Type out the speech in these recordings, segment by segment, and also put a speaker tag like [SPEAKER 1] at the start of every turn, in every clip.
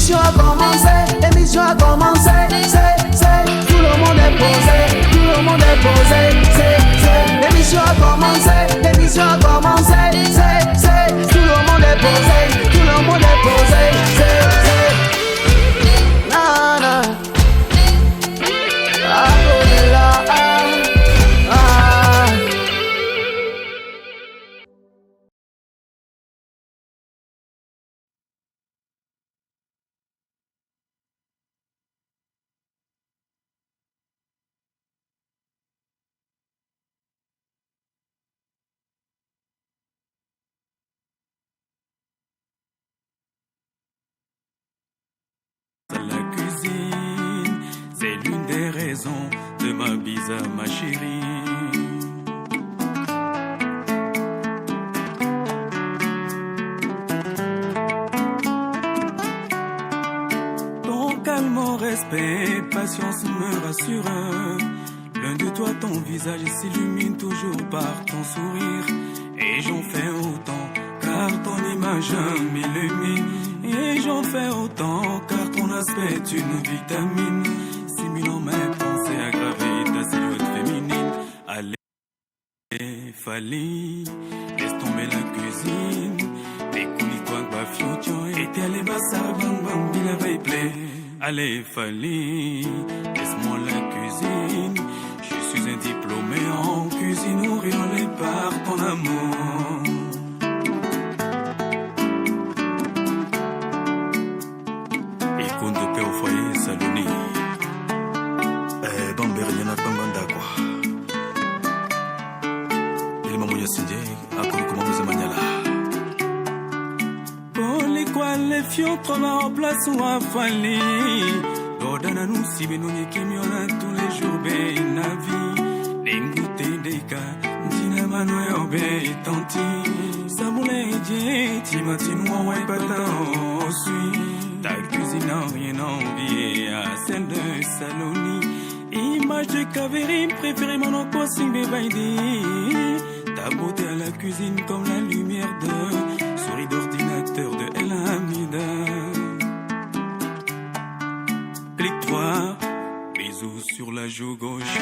[SPEAKER 1] L'émission a commencé, l'émission a commencé. Tout le monde est posé, tout le monde est posé. L'émission a commencé, l'émission a commencé. Tout le monde est posé, tout le monde est posé. Nana,
[SPEAKER 2] la cuisine, c'est l'une des raisons de ma bise à ma chérie. Ton calme, respect, patience me rassure. L'un de toi, ton visage s'illumine toujours par ton sourire. Et j'en fais autant, car ton image m'illumine. Et j'en fais autant, car ton aspect est une vitamine. Simulant mes pensées aggravées, ta silhouette féminine. Allez, Fali, laisse tomber la cuisine. Découli quoi, bafiotion, et t'es allé bassar, bam bam, il avait plaît. Allez, Fali, laisse-moi la cuisine. Je suis un diplômé en cuisine, orienté par ton amour. Et compte de paix au foyer, Saloni. Bamberiana Bambanda quoi. Il m'a mouillé Sindé, à quoi comment vous maniala. Pour les quoi les fions trop en place ou à Fali. Dodana nous si nous y kimiola tous les jours, ben la vie. L'ingouté des cas, dina manoé obé tanti. Samoulé djé, timatinoua ouais patin suis. Ta cuisine n'a rien envié à celle de Saloni. Image de Kaveri, préférée mon oncle Singbe Baidi. Ta beauté à la cuisine comme la lumière de souris d'ordinateur de El Hamida. Clique droit, bisous sur la joue gauche.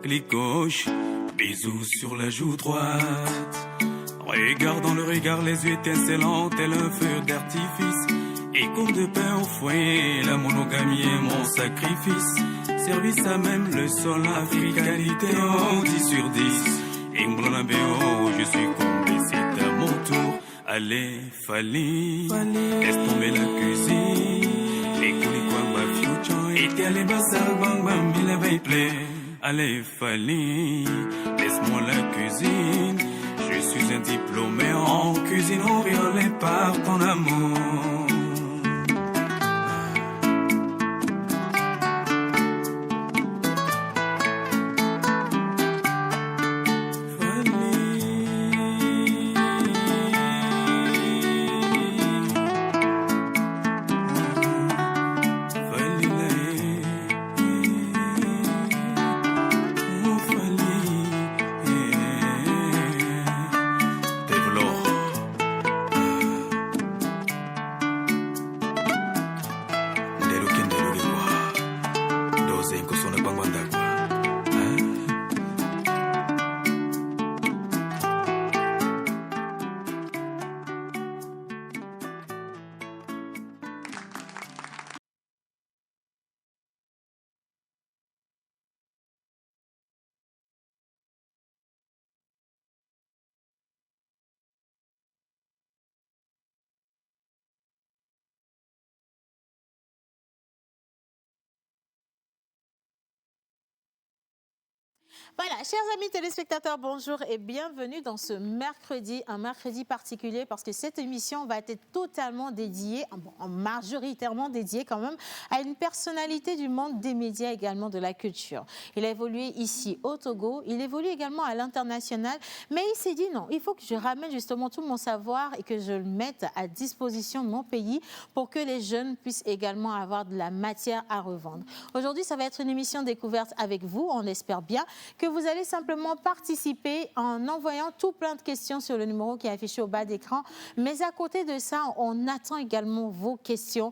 [SPEAKER 2] Clique gauche, bisous sur la joue droite. Regarde dans le regard les yeux étincelants tel un feu d'artifice. Et comme de pain au foyer, la monogamie est mon sacrifice. Service à même le sol, africanité, oh, 10 sur 10. Et Mblonabéo, je suis comblé, c'est à mon tour. Allez, Fali, laisse tomber la cuisine. Et quoi, bafiochon, et t'es allé bassar, bang bang, il avait plaît. Allez, Fali, laisse-moi la cuisine. Je suis un diplômé en cuisine, orienté par ton amour.
[SPEAKER 3] Voilà, chers amis téléspectateurs, bonjour et bienvenue dans ce mercredi, un mercredi particulier parce que cette émission va être totalement dédiée, majoritairement dédiée quand même, à une personnalité du monde des médias également de la culture. Il a évolué ici au Togo, il évolue également à l'international, mais il s'est dit non, il faut que je ramène justement tout mon savoir et que je le mette à disposition de mon pays pour que les jeunes puissent également avoir de la matière à revendre. Aujourd'hui, ça va être une émission découverte avec vous, on espère bien que vous allez simplement participer en envoyant tout plein de questions sur le numéro qui est affiché au bas d'écran. Mais à côté de ça, on attend également vos questions.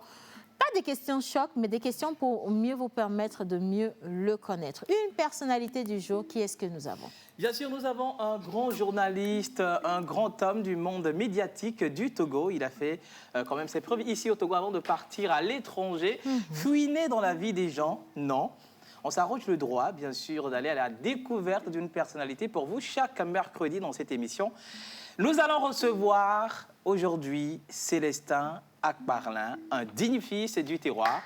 [SPEAKER 3] Pas des questions choc, mais des questions pour mieux vous permettre de mieux le connaître. Une personnalité du jour, qui est-ce que nous avons?
[SPEAKER 4] Bien sûr, nous avons un grand journaliste, un grand homme du monde médiatique du Togo. Il a fait quand même ses preuves ici au Togo avant de partir à l'étranger. Fouiner dans la vie des gens, non. On s'arroge le droit, bien sûr, d'aller à la découverte d'une personnalité pour vous chaque mercredi dans cette émission. Nous allons recevoir aujourd'hui Célestin Akbarlin, un digne fils du terroir,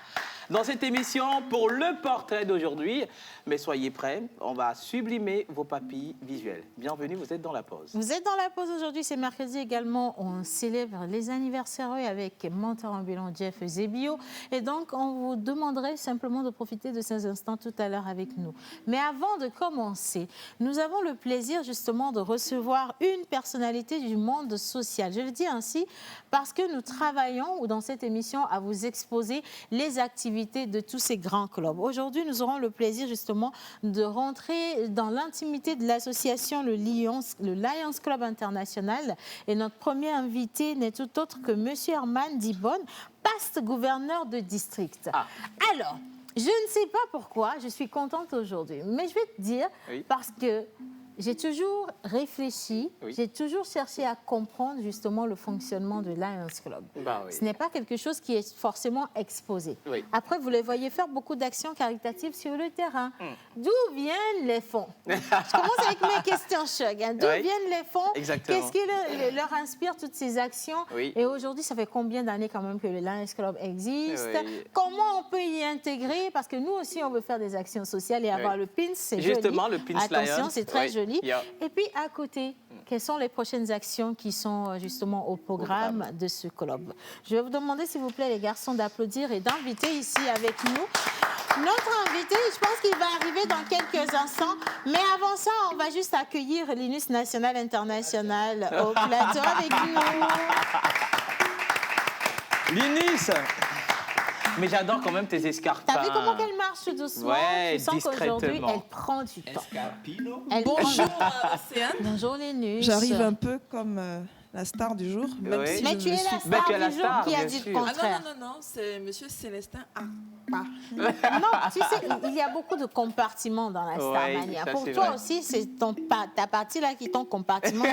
[SPEAKER 4] dans cette émission pour le portrait d'aujourd'hui. Mais soyez prêts, on va sublimer vos papilles visuelles. Bienvenue, vous êtes dans la pause.
[SPEAKER 3] Vous êtes dans la pause aujourd'hui, c'est mercredi également. On célèbre les anniversaires avec mentor ambulant Jeff Zebio. Et donc, on vous demanderait simplement de profiter de ces instants tout à l'heure avec nous. Mais avant de commencer, nous avons le plaisir justement de recevoir une personnalité du monde social. Je le dis ainsi parce que nous travaillons dans cette émission à vous exposer les activités de tous ces grands clubs. Aujourd'hui, nous aurons le plaisir justement de rentrer dans l'intimité de l'association le Lions Club International. Et notre premier invité n'est tout autre que M. Herman Dibon, past gouverneur de district. Alors, je ne sais pas pourquoi je suis contente aujourd'hui, mais je vais te dire, parce que j'ai toujours réfléchi, j'ai toujours cherché à comprendre justement le fonctionnement de Lions Club. Ce n'est pas quelque chose qui est forcément exposé. Après, vous les voyez faire beaucoup d'actions caritatives sur le terrain. D'où viennent les fonds? Je commence avec mes questions choc. D'où viennent les fonds? Qu'est-ce qui leur inspire toutes ces actions? Et aujourd'hui, ça fait combien d'années quand même que le Lions Club existe? Comment on peut y intégrer? Parce que nous aussi, on veut faire des actions sociales et avoir le PINS, c'est joli.
[SPEAKER 4] Justement, le PINS
[SPEAKER 3] Attention, c'est très joli.
[SPEAKER 4] Yeah.
[SPEAKER 3] Et puis à côté, quelles sont les prochaines actions qui sont justement au programme de ce club? Je vais vous demander, s'il vous plaît, les garçons, d'applaudir et d'inviter ici avec nous notre invité. Je pense qu'il va arriver dans quelques instants. Mais avant ça, on va juste accueillir l'Inus National International au plateau avec nous.
[SPEAKER 4] L'Inus! Mais j'adore quand même tes escarpins.
[SPEAKER 3] T'as vu comment elle marche doucement?
[SPEAKER 4] Ouais,
[SPEAKER 3] je sens qu'aujourd'hui, elle prend du temps.
[SPEAKER 5] Bonjour, Océane.
[SPEAKER 3] Bonjour, Lénus.
[SPEAKER 5] J'arrive un peu comme la star du jour, même si
[SPEAKER 3] mais tu es la star du jour qui a dit le contraire.
[SPEAKER 5] non, c'est Monsieur Célestin
[SPEAKER 3] Non, tu sais, il y a beaucoup de compartiments dans la Starmania. Pour toi aussi, c'est ta partie là qui est ton compartiment.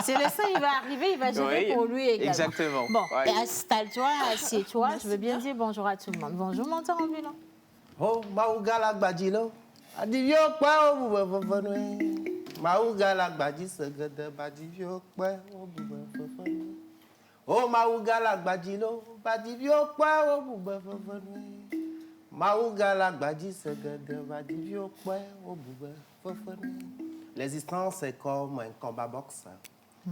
[SPEAKER 3] Célestin, il va arriver, il va gérer pour lui également.
[SPEAKER 4] Exactement.
[SPEAKER 3] Bon, installe-toi, assieds-toi. Je veux bien dire bonjour à tout le monde. Bonjour, mentor ambulant.
[SPEAKER 1] Oh, Maougala Gbadilo. Adivio kwa obubefofonwe. Maougala Gbadi segede badivio kwa obubefofonwe. Oh, Maougala Gbadilo. Badivio kwa obubefofonwe. Maougala Gbadi segede badivio kwa obubefofonwe. L'existence est comme un combat boxe.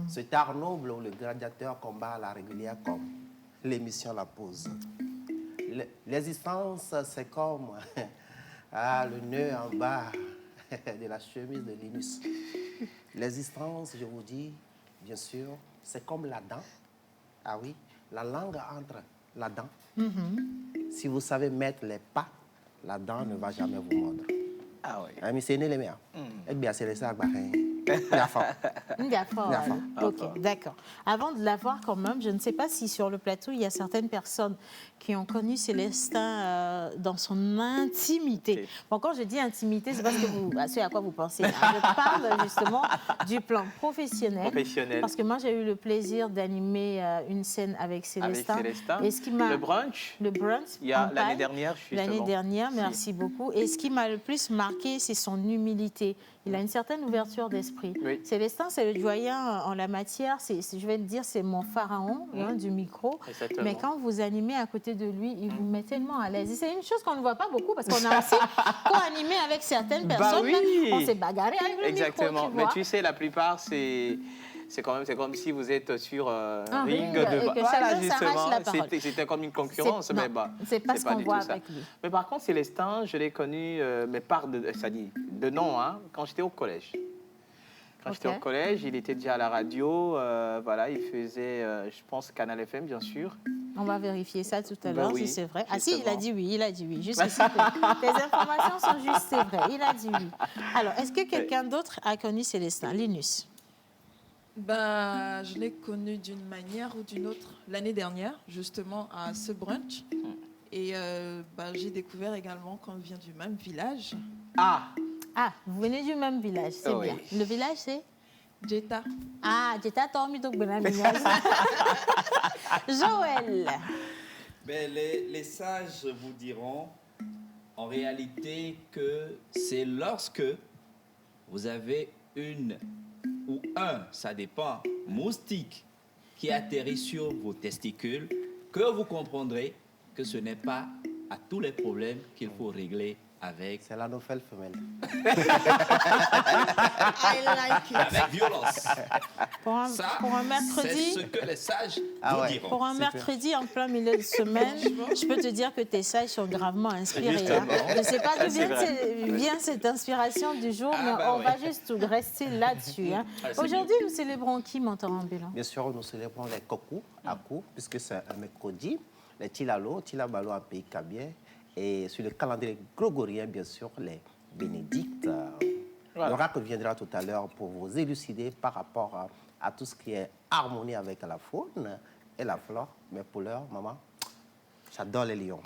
[SPEAKER 1] Cet art noble où le gladiateur combat à la régulière comme l'émission La Pause. L'existence, c'est comme le nœud en bas de la chemise de Linus. L'existence, je vous dis, bien sûr, c'est comme la dent. Ah oui, la langue entre la dent. Si vous savez mettre les pas, la dent ne va jamais vous mordre.
[SPEAKER 4] Ah oui.
[SPEAKER 1] Mais c'est né les meilleurs. Et bien, c'est les sacs.
[SPEAKER 3] Ok, d'accord. Avant de la voir quand même, je ne sais pas si sur le plateau, il y a certaines personnes qui ont connu Célestin dans son intimité. Bon, quand je dis intimité, c'est parce que c'est à quoi vous pensez. Je parle justement du plan professionnel. Parce que moi, j'ai eu le plaisir d'animer une scène avec Célestin. Et ce qui m'a...
[SPEAKER 4] Le brunch.
[SPEAKER 3] Le brunch.
[SPEAKER 4] Il y a l'année dernière, justement.
[SPEAKER 3] L'année dernière, merci beaucoup. Et ce qui m'a le plus marqué, c'est son humilité. Il a une certaine ouverture d'esprit. Célestin, c'est le doyen en la matière. Je vais te dire, c'est mon pharaon du micro.
[SPEAKER 4] Exactement.
[SPEAKER 3] Mais quand vous animez à côté de lui, il vous met tellement à l'aise. Et c'est une chose qu'on ne voit pas beaucoup parce qu'on a aussi co-animé avec certaines personnes. On s'est bagarré avec le
[SPEAKER 4] Exactement.
[SPEAKER 3] micro,
[SPEAKER 4] Mais tu sais, la plupart, c'est comme si vous êtes sur un ring de...
[SPEAKER 3] Voilà, justement.
[SPEAKER 4] C'était comme une concurrence.
[SPEAKER 3] C'est pas ce qu'on voit avec lui.
[SPEAKER 4] Mais par contre, Célestin, je l'ai connu, mais de nom, quand j'étais au collège. Quand j'étais au collège, il était déjà à la radio. Voilà, il faisait, je pense, Canal FM, bien sûr.
[SPEAKER 3] On va vérifier ça tout à l'heure,
[SPEAKER 4] oui,
[SPEAKER 3] si c'est vrai.
[SPEAKER 4] justement.
[SPEAKER 3] Ah si, il a dit oui, il a dit oui. Jusqu'ici, tes informations sont justes, c'est vrai. Il a dit oui. Alors, est-ce que quelqu'un d'autre a connu Célestin? Linus?
[SPEAKER 5] Ben, je l'ai connu d'une manière ou d'une autre l'année dernière, justement à ce brunch. Et j'ai découvert également qu'on vient du même village.
[SPEAKER 4] Ah,
[SPEAKER 3] vous venez du même village, c'est
[SPEAKER 4] Oui.
[SPEAKER 3] bien. Le village, c'est?
[SPEAKER 5] Jetta.
[SPEAKER 3] Ah, Jetta Tormi donc Benamignaz. Joël.
[SPEAKER 6] Ben, les sages vous diront en réalité que c'est lorsque vous avez une ou un, ça dépend, moustique qui atterrit sur vos testicules que vous comprendrez que ce n'est pas à tous les problèmes qu'il faut régler avec...
[SPEAKER 1] C'est la nouvelle femelle.
[SPEAKER 5] I like it.
[SPEAKER 6] Avec violence.
[SPEAKER 3] Pour un
[SPEAKER 6] C'est
[SPEAKER 3] mercredi,
[SPEAKER 6] ce que les sages
[SPEAKER 1] Ah
[SPEAKER 6] vous
[SPEAKER 1] ouais.
[SPEAKER 6] diront.
[SPEAKER 3] pour un mercredi en plein milieu de semaine, je peux te dire que tes sages sont gravement inspirés. Hein. Je ne sais pas d'où vient cette inspiration du jour, mais on va juste rester là-dessus. Hein. Aujourd'hui, nous célébrons qui, mentor ambulant?
[SPEAKER 1] Bien sûr, nous célébrons les Kokou à Kou, puisque c'est un mercredi. Les Tilalo, Tilabalo en pays kabien. Et sur le calendrier grégorien, bien sûr, les bénédictes.
[SPEAKER 4] Voilà.
[SPEAKER 1] L'oracle viendra tout à l'heure pour vous élucider par rapport à tout ce qui est harmonie avec la faune et la flore. Mais pour l'heure, maman, j'adore les lions.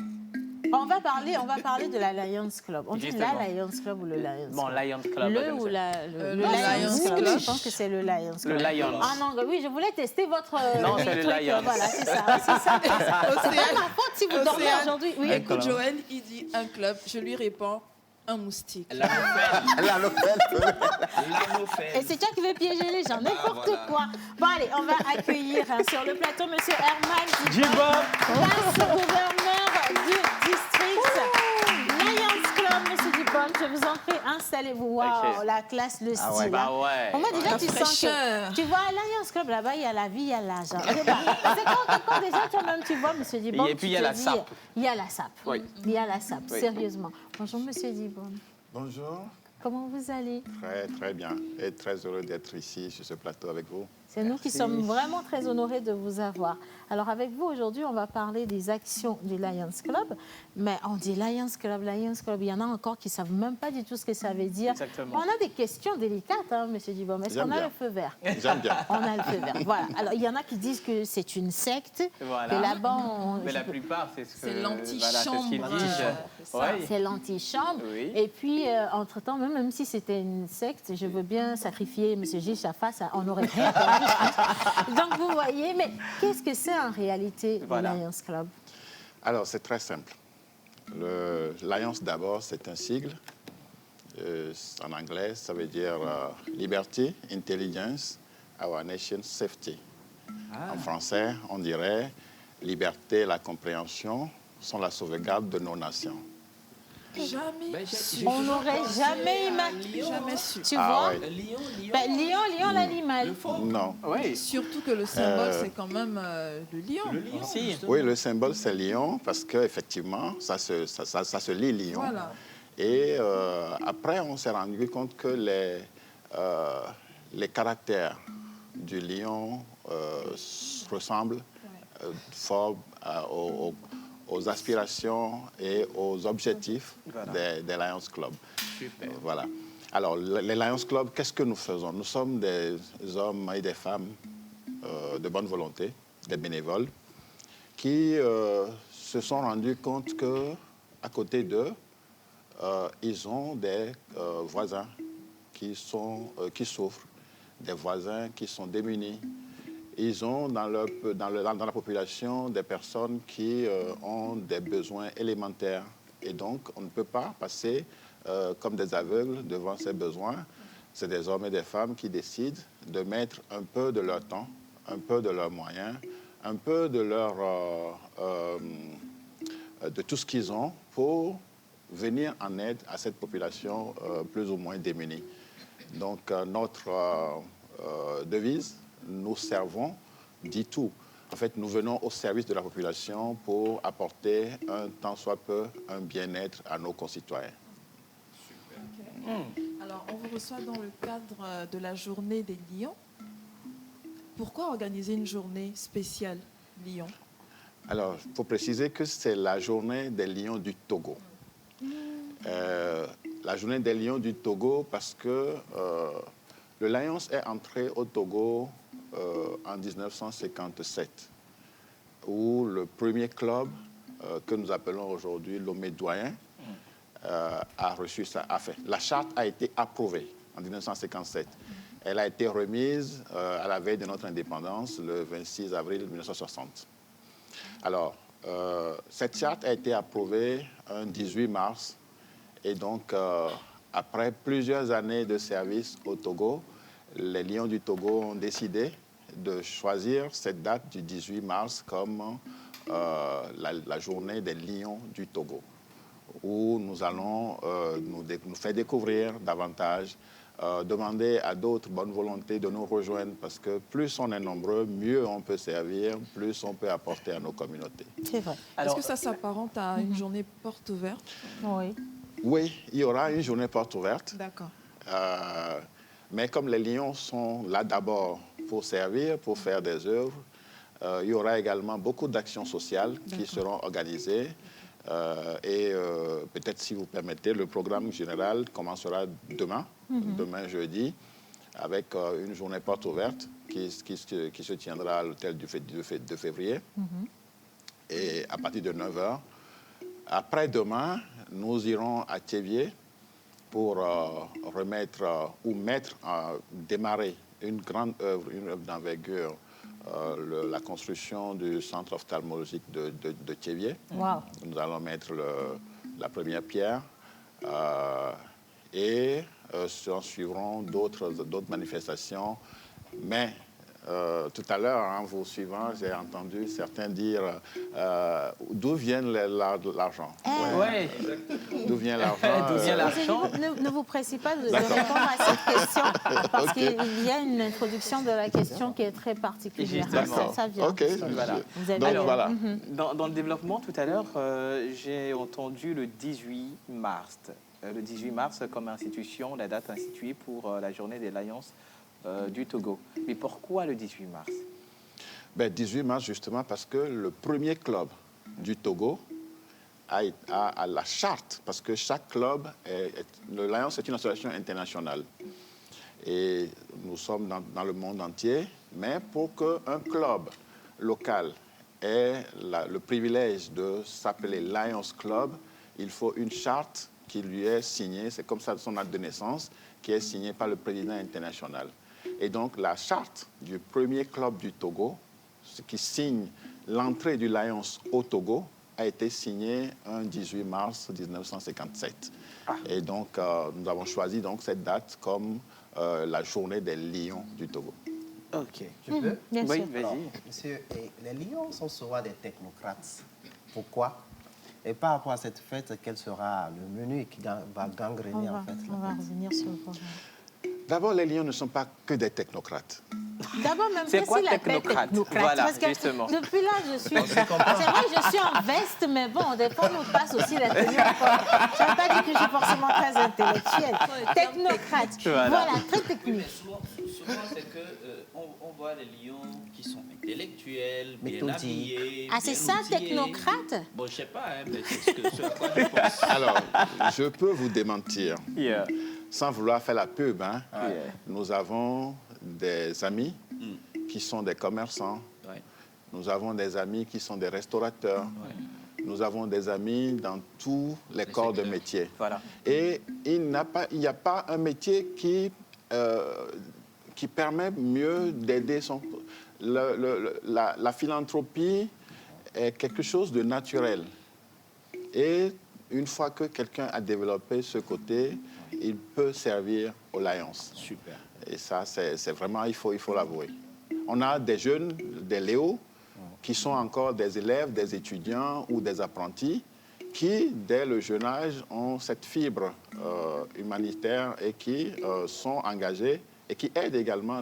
[SPEAKER 3] On va parler de la Lions Club. On dit
[SPEAKER 4] Justement.
[SPEAKER 3] la Lions Club ou le Lions Club?
[SPEAKER 4] bon, Lions Club.
[SPEAKER 3] Le
[SPEAKER 4] j'aime
[SPEAKER 3] ou
[SPEAKER 4] ça.
[SPEAKER 3] le
[SPEAKER 5] le
[SPEAKER 3] Lions
[SPEAKER 5] Lions
[SPEAKER 3] Club.
[SPEAKER 5] Club.
[SPEAKER 3] Je pense que c'est le Lions
[SPEAKER 4] Le
[SPEAKER 3] Club.
[SPEAKER 4] Lions.
[SPEAKER 3] En anglais, oui, je voulais tester votre
[SPEAKER 4] Non, c'est le
[SPEAKER 3] truc,
[SPEAKER 4] Lions.
[SPEAKER 3] Voilà, c'est ça. C'est pas ma faute si vous dormez
[SPEAKER 5] Océane.
[SPEAKER 3] aujourd'hui. Oui.
[SPEAKER 5] Écoute, Joël, il dit un club. Je lui réponds un moustique.
[SPEAKER 6] La nouvelle.
[SPEAKER 1] La nouvelle femelle.
[SPEAKER 6] La nouvelle.
[SPEAKER 3] Et c'est toi qui veux piéger les gens, n'importe
[SPEAKER 6] voilà.
[SPEAKER 3] quoi. Bon, allez, on va accueillir sur le plateau M. Herman
[SPEAKER 4] Djibom.
[SPEAKER 3] vice-gouverneur du district. Lions Club, M. Dupont, je vous en prie, installez-vous. Waouh,
[SPEAKER 4] Ok.
[SPEAKER 3] la classe, le
[SPEAKER 1] Ah ouais.
[SPEAKER 3] style.
[SPEAKER 4] Bah
[SPEAKER 3] hein.
[SPEAKER 4] ouais.
[SPEAKER 3] Pour moi, déjà,
[SPEAKER 5] La
[SPEAKER 3] tu sens
[SPEAKER 5] fraîcheur.
[SPEAKER 3] que... Tu vois, à Lions Club, là-bas, il y a la vie, il y a l'argent. C'est quand déjà, toi-même, tu vois, M. Dibon,
[SPEAKER 4] Et puis, il y a la sape.
[SPEAKER 3] Il y a la sape.
[SPEAKER 4] Oui.
[SPEAKER 3] Il y a la sape,
[SPEAKER 4] Oui.
[SPEAKER 3] sérieusement. Bonjour, M. Dibon.
[SPEAKER 7] Bonjour,
[SPEAKER 3] Comment vous allez?
[SPEAKER 7] très très bien et très heureux d'être ici sur ce plateau avec vous.
[SPEAKER 3] C'est nous qui sommes vraiment très honorés de vous avoir. Alors avec vous aujourd'hui, on va parler des actions du Lions Club. Mais on dit Lions Club, il y en a encore qui ne savent même pas du tout ce que ça veut dire.
[SPEAKER 4] Exactement.
[SPEAKER 3] On a des questions délicates, hein, M. Dibom. Est-ce
[SPEAKER 7] J'aime
[SPEAKER 3] qu'on a
[SPEAKER 7] bien.
[SPEAKER 3] le feu vert?
[SPEAKER 7] J'aime bien.
[SPEAKER 3] On a le feu vert. Voilà. Alors il y en a qui disent que c'est une secte,
[SPEAKER 4] Voilà.
[SPEAKER 3] que là-bas, on...
[SPEAKER 4] Mais la plupart, c'est ce que...
[SPEAKER 5] C'est l'antichambre.
[SPEAKER 4] Voilà, c'est ce qu'ils disent.
[SPEAKER 5] C'est ça.
[SPEAKER 4] Ouais.
[SPEAKER 3] c'est l'antichambre.
[SPEAKER 4] Oui.
[SPEAKER 3] Et puis, entre-temps, même si c'était une secte, je veux bien sacrifier M. Gilles Chaffat, on n'aurait rien perdu. Donc, vous voyez, mais qu'est-ce que c'est en réalité
[SPEAKER 4] Voilà.
[SPEAKER 3] le Lions Club?
[SPEAKER 7] Alors, c'est très simple. Le Lions, d'abord, c'est un sigle. En anglais, ça veut dire Liberty, Intelligence, Our Nation, Safety. En français, on dirait Liberté et la compréhension sont la sauvegarde de nos nations.
[SPEAKER 5] Jamais
[SPEAKER 6] Ben,
[SPEAKER 5] su.
[SPEAKER 3] On n'aurait jamais imaginé.
[SPEAKER 5] Jamais su.
[SPEAKER 3] Tu
[SPEAKER 7] Ah
[SPEAKER 3] vois?
[SPEAKER 7] ouais.
[SPEAKER 3] Ben, lion, l'animal.
[SPEAKER 7] Non.
[SPEAKER 4] Oui.
[SPEAKER 5] Surtout que le symbole, c'est quand même le lion.
[SPEAKER 4] Si.
[SPEAKER 7] Oui, le symbole, c'est lion parce qu'effectivement, ça se lit lion.
[SPEAKER 5] Voilà.
[SPEAKER 7] Et après, on s'est rendu compte que les caractères du lion ressemblent fort aux aspirations et aux objectifs
[SPEAKER 4] Voilà.
[SPEAKER 7] des Lions Club.
[SPEAKER 6] Super.
[SPEAKER 7] Voilà. Alors, les Lions Club, qu'est-ce que nous faisons? Nous sommes des hommes et des femmes de bonne volonté, des bénévoles, qui se sont rendus compte qu'à côté d'eux, ils ont des voisins qui souffrent, des voisins qui sont démunis. Ils ont dans la population des personnes qui ont des besoins élémentaires. Et donc, on ne peut pas passer comme des aveugles devant ces besoins. C'est des hommes et des femmes qui décident de mettre un peu de leur temps, un peu de leurs moyens, un peu de de tout ce qu'ils ont pour venir en aide à cette population plus ou moins démunie. Donc, notre devise, nous servons, dit tout. En fait, nous venons au service de la population pour apporter un tant soit peu un bien-être à nos concitoyens.
[SPEAKER 5] Alors, on vous reçoit dans le cadre de la journée des lions. Pourquoi organiser une journée spéciale Lion?
[SPEAKER 7] Alors, il faut préciser que c'est la journée des lions du Togo. La journée des lions du Togo parce que le Lions est entré au Togo en 1957, où le premier club que nous appelons aujourd'hui l'Omédoyen a reçu ça. La charte a été approuvée en 1957. Elle a été remise à la veille de notre indépendance, le 26 avril 1960. Alors, cette charte a été approuvée un 18 mars. Et donc, après plusieurs années de service au Togo, les Lions du Togo ont décidé de choisir cette date du 18 mars comme la journée des Lions du Togo, où nous allons nous faire découvrir davantage, demander à d'autres bonnes volontés de nous rejoindre parce que plus on est nombreux, mieux on peut servir, plus on peut apporter à nos communautés.
[SPEAKER 3] C'est vrai.
[SPEAKER 5] Est-ce que ça s'apparente à une journée porte ouverte?
[SPEAKER 3] Oui.
[SPEAKER 7] Oui, il y aura une journée porte ouverte.
[SPEAKER 5] D'accord.
[SPEAKER 7] Mais comme les Lions sont là d'abord pour servir, pour faire des œuvres, il y aura également beaucoup d'actions sociales qui seront organisées. Et peut-être, si vous permettez, le programme général commencera demain, demain jeudi, avec une journée porte ouverte qui se tiendra à l'hôtel du 2 février, et à partir de 9 h. Après-demain, nous irons à Théviers pour démarrer une grande œuvre, une œuvre d'envergure, la construction du centre ophtalmologique de Théviers.
[SPEAKER 3] Wow.
[SPEAKER 7] Nous allons mettre la première pierre et s'en suivront d'autres manifestations. Mais tout à l'heure, en vous suivant, j'ai entendu certains dire d'où vient l'argent.
[SPEAKER 4] Ouais.
[SPEAKER 7] D'où vient l'argent?
[SPEAKER 4] D'où vient l'argent?
[SPEAKER 3] Ne vous pressez pas de répondre à cette question parce qu'il y a une introduction de la question qui est très particulière.
[SPEAKER 4] Justement.
[SPEAKER 3] Ça vient.
[SPEAKER 7] OK.
[SPEAKER 4] Voilà.
[SPEAKER 3] Vous avez
[SPEAKER 7] Donc,
[SPEAKER 3] raison.
[SPEAKER 7] voilà.
[SPEAKER 4] Dans le développement, tout à l'heure, j'ai entendu le 18 mars. Le 18 mars comme institution, la date instituée pour la journée des Lions du Togo. Mais pourquoi le 18 mars?
[SPEAKER 7] 18 mars, justement, parce que le premier club du Togo a la charte, parce que chaque club, le Lions est une association internationale. Et nous sommes dans le monde entier, mais pour qu'un club local ait le privilège de s'appeler Lions Club, il faut une charte qui lui est signée, c'est comme ça son acte de naissance, qui est signée par le président international. Et donc, la charte du premier club du Togo, ce qui signe l'entrée du Lions au Togo, a été signée un 18 mars 1957. Et donc, nous avons choisi donc cette date comme la journée des Lions du Togo.
[SPEAKER 4] OK.
[SPEAKER 8] Je peux?
[SPEAKER 3] Bien
[SPEAKER 4] Oui,
[SPEAKER 3] sûr.
[SPEAKER 8] Alors,
[SPEAKER 4] vas-y.
[SPEAKER 8] monsieur, les Lions sont souvent des technocrates. Pourquoi? Et par rapport à cette fête, quel sera le menu qui va gangréner en fait
[SPEAKER 3] On va
[SPEAKER 8] la fête?
[SPEAKER 3] revenir sur le programme.
[SPEAKER 7] D'abord, les Lions ne sont pas que des technocrates.
[SPEAKER 3] D'abord, même
[SPEAKER 4] C'est quoi
[SPEAKER 3] qu'est-ce qu'il appelle
[SPEAKER 4] technocrate?
[SPEAKER 3] technocrate?
[SPEAKER 4] Voilà,
[SPEAKER 3] Parce que
[SPEAKER 4] justement.
[SPEAKER 3] depuis là, c'est vrai que je suis en veste, mais bon, des fois, on nous passe aussi la tenue en forme. Je ne veux pas dire que je suis forcément très intellectuelle. Technocrate, voilà, très technique.
[SPEAKER 6] Mais souvent c'est que on voit les lions qui sont intellectuels, bien
[SPEAKER 8] Méthodiques.
[SPEAKER 6] habillés.
[SPEAKER 3] Ah, c'est
[SPEAKER 6] bien
[SPEAKER 3] ça,
[SPEAKER 6] outillés.
[SPEAKER 3] technocrate?
[SPEAKER 6] Bon, je sais pas, hein, mais c'est ce à quoi je pense.
[SPEAKER 7] Alors, je peux vous démentir,
[SPEAKER 4] Yeah.
[SPEAKER 7] sans vouloir faire la pub, hein,
[SPEAKER 4] Yeah.
[SPEAKER 7] nous avons des amis qui sont des commerçants.
[SPEAKER 6] Ouais.
[SPEAKER 7] Nous avons des amis qui sont des restaurateurs. Nous avons des amis dans tous les corps de
[SPEAKER 6] secteurs.
[SPEAKER 7] métier.
[SPEAKER 4] Voilà.
[SPEAKER 7] Et il n'y a pas un métier qui permet mieux d'aider son... La philanthropie est quelque chose de naturel. Et une fois que quelqu'un a développé ce côté, il peut servir aux Lions.
[SPEAKER 6] Super.
[SPEAKER 7] Et ça, c'est vraiment, il faut l'avouer. On a des jeunes, des Léos, qui sont encore des élèves, des étudiants ou des apprentis, qui, dès le jeune âge, ont cette fibre humanitaire et qui sont engagés et qui aident également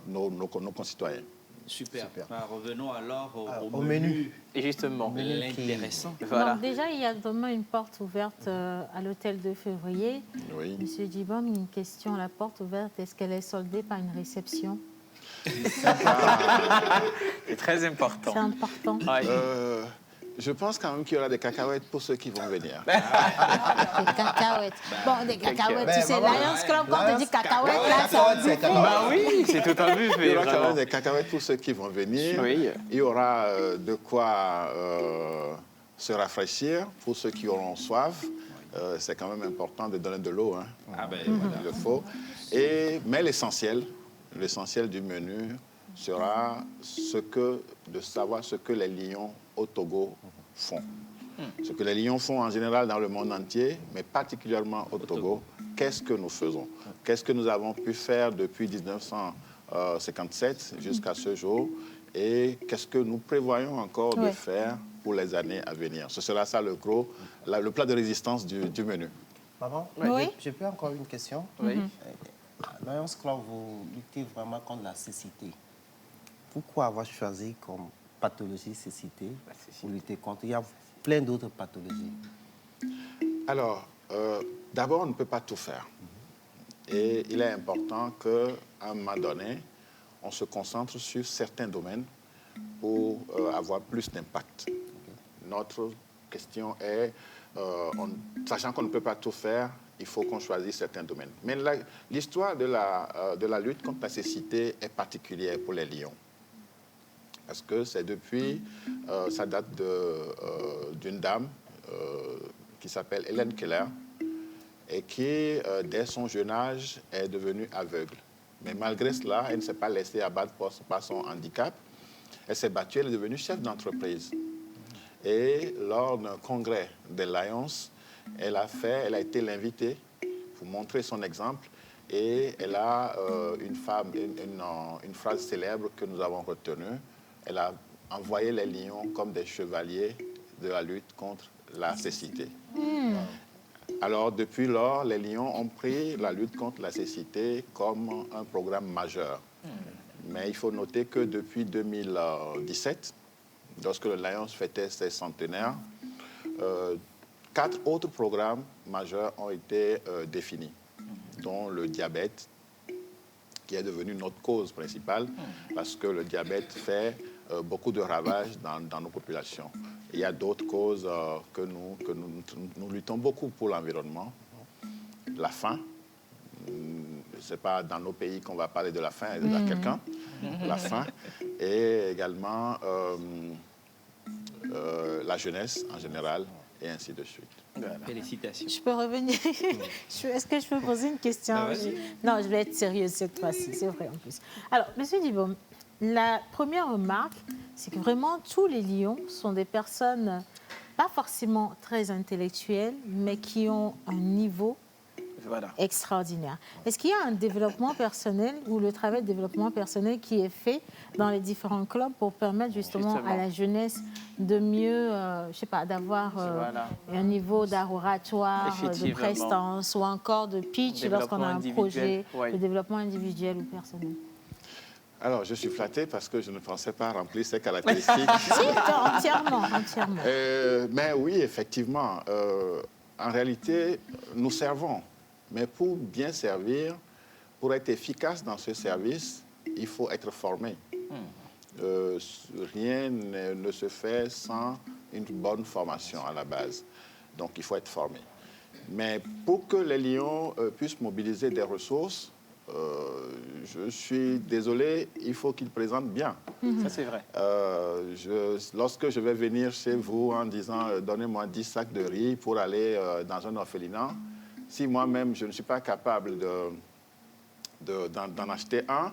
[SPEAKER 7] nos concitoyens.
[SPEAKER 6] Super.
[SPEAKER 8] Super.
[SPEAKER 6] Bah, revenons alors
[SPEAKER 8] au menu.
[SPEAKER 4] Et justement,
[SPEAKER 6] L'intéressant.
[SPEAKER 4] voilà.
[SPEAKER 3] Donc déjà, il y a vraiment une porte ouverte à l'hôtel de février.
[SPEAKER 7] Oui.
[SPEAKER 3] Monsieur Dibom, une question. La porte ouverte, est-ce qu'elle est soldée par une réception?
[SPEAKER 4] C'est très important.
[SPEAKER 3] C'est important.
[SPEAKER 4] Ouais.
[SPEAKER 7] Je pense quand même qu'il y aura des cacahuètes pour ceux qui vont venir.
[SPEAKER 3] Des cacahuètes. Bon, des cacahuètes,
[SPEAKER 8] Mais
[SPEAKER 3] tu sais,
[SPEAKER 8] maman,
[SPEAKER 3] Lions Club, quand on dit cacahuètes, là,
[SPEAKER 8] cacahuètes,
[SPEAKER 3] c'est un
[SPEAKER 8] c'est
[SPEAKER 3] buffet.
[SPEAKER 4] Bah oui, c'est tout un buffet.
[SPEAKER 7] Il y aura quand
[SPEAKER 4] vraiment.
[SPEAKER 7] même des cacahuètes pour ceux qui vont venir.
[SPEAKER 4] Oui.
[SPEAKER 7] Il y aura de quoi se rafraîchir pour ceux qui auront soif. C'est quand même important de donner de l'eau, hein.
[SPEAKER 6] Ah ben,
[SPEAKER 7] Il
[SPEAKER 6] voilà.
[SPEAKER 7] le faut. Mais l'essentiel du menu sera de savoir ce que les lions au Togo font. Ce que les lions font en général dans le monde entier, mais particulièrement au Togo. Qu'est-ce que nous faisons? Qu'est-ce que nous avons pu faire depuis 1957 jusqu'à ce jour? Et qu'est-ce que nous prévoyons encore de faire pour les années à venir? Ce sera ça le plat de résistance du menu.
[SPEAKER 8] Maman,
[SPEAKER 3] Oui.
[SPEAKER 8] je peux encore une question?
[SPEAKER 4] Oui.
[SPEAKER 8] Lions Club, vous luttez vraiment contre la cécité. Pourquoi avoir choisi comme pathologie cécité pour lutter contre? Il y a plein d'autres pathologies.
[SPEAKER 7] Alors, d'abord, on ne peut pas tout faire. Et il est important qu'à un moment donné, on se concentre sur certains domaines pour avoir plus d'impact. Notre question est, sachant qu'on ne peut pas tout faire, il faut qu'on choisisse certains domaines. Mais l'histoire de la lutte contre la cécité est particulière pour les lions. Parce que c'est depuis, ça date d'une dame qui s'appelle Hélène Keller et qui, dès son jeune âge, est devenue aveugle. Mais malgré cela, elle ne s'est pas laissée abattre par son handicap. Elle s'est battue, elle est devenue chef d'entreprise. Et lors d'un congrès des Lions, elle a été l'invitée pour montrer son exemple. Et elle a une phrase célèbre que nous avons retenue. Elle a envoyé les lions comme des chevaliers de la lutte contre la cécité. Alors, depuis lors, les lions ont pris la lutte contre la cécité comme un programme majeur. Mais il faut noter que depuis 2017, lorsque le Lions fêtait ses centenaires, 4 autres programmes majeurs ont été définis, dont le diabète, qui est devenu notre cause principale, parce que le diabète fait beaucoup de ravages dans nos populations. Il y a d'autres causes que nous luttons beaucoup pour l'environnement. La faim. Ce n'est pas dans nos pays qu'on va parler de la faim, il y a quelqu'un. La faim. Et également la jeunesse en général, et ainsi de suite.
[SPEAKER 6] Félicitations.
[SPEAKER 3] Je peux revenir? Est-ce que je peux poser une question? Non, je vais être sérieuse cette fois-ci, c'est vrai en plus. Alors, monsieur Dibom, la première remarque, c'est que vraiment tous les lions sont des personnes pas forcément très intellectuelles, mais qui ont un niveau extraordinaire. Est-ce qu'il y a un développement personnel ou le travail de développement personnel qui est fait dans les différents clubs pour permettre justement à la jeunesse de mieux, je sais pas, d'avoir un niveau d'art oratoire, de prestance ou encore de pitch lorsqu'on a un projet de développement individuel ou personnel?
[SPEAKER 7] Alors, je suis flatté parce que je ne pensais pas remplir ces caractéristiques.
[SPEAKER 3] Si, entièrement.
[SPEAKER 7] Mais oui, effectivement, en réalité, nous servons. Mais pour bien servir, pour être efficace dans ce service, il faut être formé. Rien ne se fait sans une bonne formation à la base. Donc, il faut être formé. Mais pour que les lions puissent mobiliser des ressources, je suis désolé, il faut qu'ils présentent bien.
[SPEAKER 4] Ça, c'est vrai.
[SPEAKER 7] Lorsque je vais venir chez vous en disant « donnez-moi 10 sacs de riz pour aller dans un orphelinat », si moi-même, je ne suis pas capable d'en acheter un,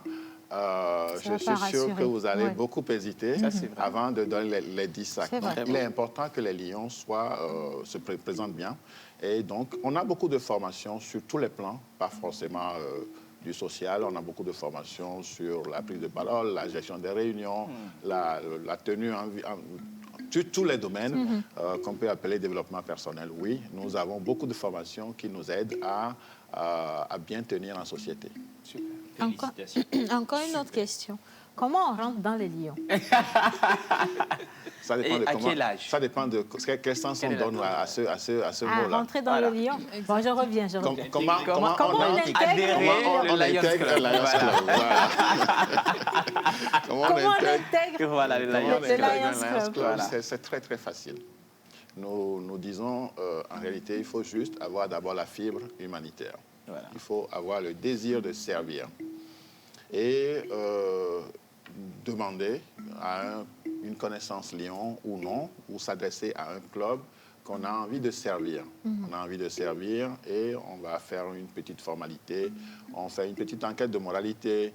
[SPEAKER 7] je suis sûr que vous allez beaucoup hésiter avant de donner les 10 sacs. Donc, il est important que les lions se présentent bien. Et donc, on a beaucoup de formations sur tous les plans, pas forcément du social. On a beaucoup de formations sur la prise de parole, la gestion des réunions, la tenue sur tous les domaines qu'on peut appeler développement personnel. Oui, nous avons beaucoup de formations qui nous aident à bien tenir en société.
[SPEAKER 6] Super.
[SPEAKER 3] Encore une autre question. comment on rentre dans les lions?
[SPEAKER 7] Ça dépend
[SPEAKER 4] Et
[SPEAKER 7] de
[SPEAKER 4] à
[SPEAKER 7] comment,
[SPEAKER 4] quel âge?
[SPEAKER 7] ça dépend de quel sens on
[SPEAKER 4] Quelle est la
[SPEAKER 7] donne à ce
[SPEAKER 3] À
[SPEAKER 7] mot-là.
[SPEAKER 3] rentrer dans
[SPEAKER 4] Voilà.
[SPEAKER 3] le lion? Bon, je reviens, je reviens.
[SPEAKER 7] Comment
[SPEAKER 3] Comment on
[SPEAKER 7] entre-
[SPEAKER 3] intègre
[SPEAKER 4] adhérer
[SPEAKER 7] comment on
[SPEAKER 4] le Lions
[SPEAKER 7] intègre
[SPEAKER 4] Club.
[SPEAKER 7] le Lions
[SPEAKER 4] Voilà.
[SPEAKER 7] Club, voilà. Comment on
[SPEAKER 3] Comment on
[SPEAKER 7] intègre
[SPEAKER 3] intègre?
[SPEAKER 4] Voilà, les
[SPEAKER 7] Comment
[SPEAKER 4] Lions
[SPEAKER 7] on
[SPEAKER 3] Le
[SPEAKER 4] Club.
[SPEAKER 7] intègre
[SPEAKER 3] Lions
[SPEAKER 7] un Lions
[SPEAKER 3] Club.
[SPEAKER 7] Club,
[SPEAKER 4] Voilà.
[SPEAKER 7] c'est très très facile. Nous disons, en réalité, il faut juste avoir d'abord la fibre humanitaire.
[SPEAKER 4] Voilà.
[SPEAKER 7] Il faut avoir le désir de servir. Et demander à une connaissance Lion ou non, ou s'adresser à un club qu'on a envie de servir. On a envie de servir et on va faire une petite formalité. On fait une petite enquête de moralité.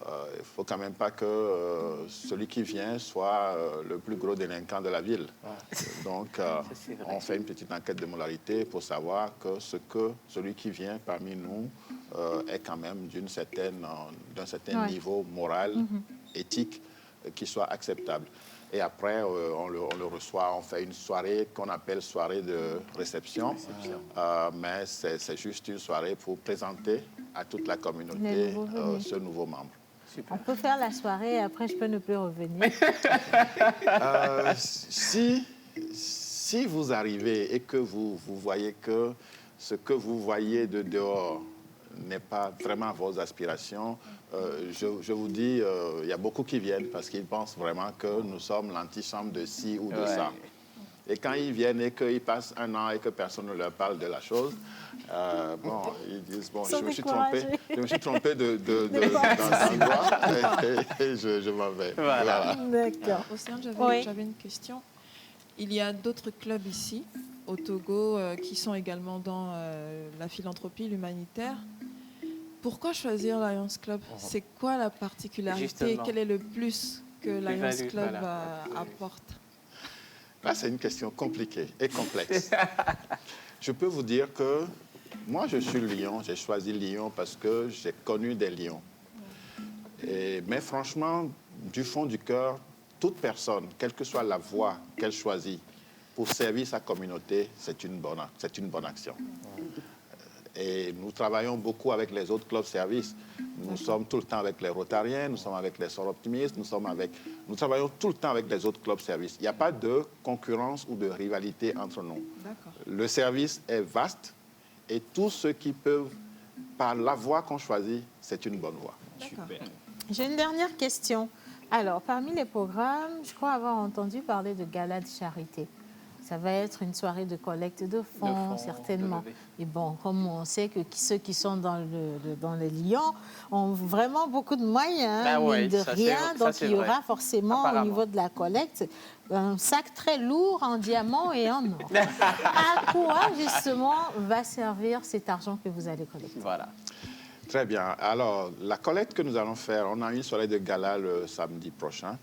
[SPEAKER 7] Il ne faut quand même pas que celui qui vient soit le plus gros délinquant de la ville. Donc,
[SPEAKER 4] c'est vrai.
[SPEAKER 7] on fait une petite enquête de moralité pour savoir que celui qui vient parmi nous est quand même d'un certain
[SPEAKER 3] Ouais.
[SPEAKER 7] niveau moral, éthique, qui soit acceptable. Et après, on le reçoit, on fait une soirée qu'on appelle soirée de réception. Mais c'est juste une soirée pour présenter à toute la communauté
[SPEAKER 3] Les nouveaux venus.
[SPEAKER 7] ce nouveau membre.
[SPEAKER 3] On peut faire la soirée et après, je peux ne plus revenir.
[SPEAKER 7] Si vous arrivez et que vous voyez que ce que vous voyez de dehors n'est pas vraiment vos aspirations, je vous dis, il y a beaucoup qui viennent parce qu'ils pensent vraiment que nous sommes l'antichambre de ci ou de ça. Et quand ils viennent et qu'ils passent un an et que personne ne leur parle de la chose, ils disent, bon,
[SPEAKER 3] Ils sont
[SPEAKER 7] je me suis
[SPEAKER 3] découragés.
[SPEAKER 7] trompé d'endroit et je m'en vais.
[SPEAKER 4] Voilà.
[SPEAKER 3] D'accord.
[SPEAKER 5] Océane,
[SPEAKER 3] Oui.
[SPEAKER 5] j'avais une question. Il y a d'autres clubs ici, au Togo, qui sont également dans la philanthropie, l'humanitaire. Pourquoi choisir Lions Club? C'est quoi la particularité?
[SPEAKER 4] Justement.
[SPEAKER 5] Quel est le plus que Lions
[SPEAKER 4] Plus-value,
[SPEAKER 5] Club
[SPEAKER 4] voilà.
[SPEAKER 5] apporte?
[SPEAKER 7] Là, c'est une question compliquée et complexe. Je peux vous dire que moi, je suis lion. J'ai choisi Lyon parce que j'ai connu des lions. Mais franchement, du fond du cœur, toute personne, quelle que soit la voie qu'elle choisit pour servir sa communauté, c'est une bonne action. Et nous travaillons beaucoup avec les autres clubs services. Nous sommes tout le temps avec les Rotariens, nous sommes avec les Sœurs Optimistes, nous travaillons tout le temps avec les autres clubs services. Il n'y a pas de concurrence ou de rivalité entre nous.
[SPEAKER 5] D'accord.
[SPEAKER 7] Le service est vaste et tous ceux qui peuvent, par la voie qu'on choisit, c'est une bonne voie.
[SPEAKER 5] D'accord.
[SPEAKER 3] J'ai une dernière question. Alors, parmi les programmes, je crois avoir entendu parler de gala de charité. Ça va être une soirée de collecte de fonds, certainement.
[SPEAKER 4] de levée.
[SPEAKER 3] Et bon, comme on sait que ceux qui sont dans les Lions ont vraiment beaucoup de moyens,
[SPEAKER 4] Ben
[SPEAKER 3] mine
[SPEAKER 4] ouais,
[SPEAKER 3] de
[SPEAKER 4] ça,
[SPEAKER 3] rien.
[SPEAKER 4] c'est
[SPEAKER 3] Donc, il y
[SPEAKER 4] vrai.
[SPEAKER 3] aura forcément, au
[SPEAKER 4] Apparemment.
[SPEAKER 3] niveau de la collecte, un sac très lourd en diamants et en or. À quoi, justement, va servir cet argent que vous allez collecter?
[SPEAKER 4] Voilà.
[SPEAKER 7] Très bien. Alors, la collecte que nous allons faire, on a une soirée de gala le samedi prochain.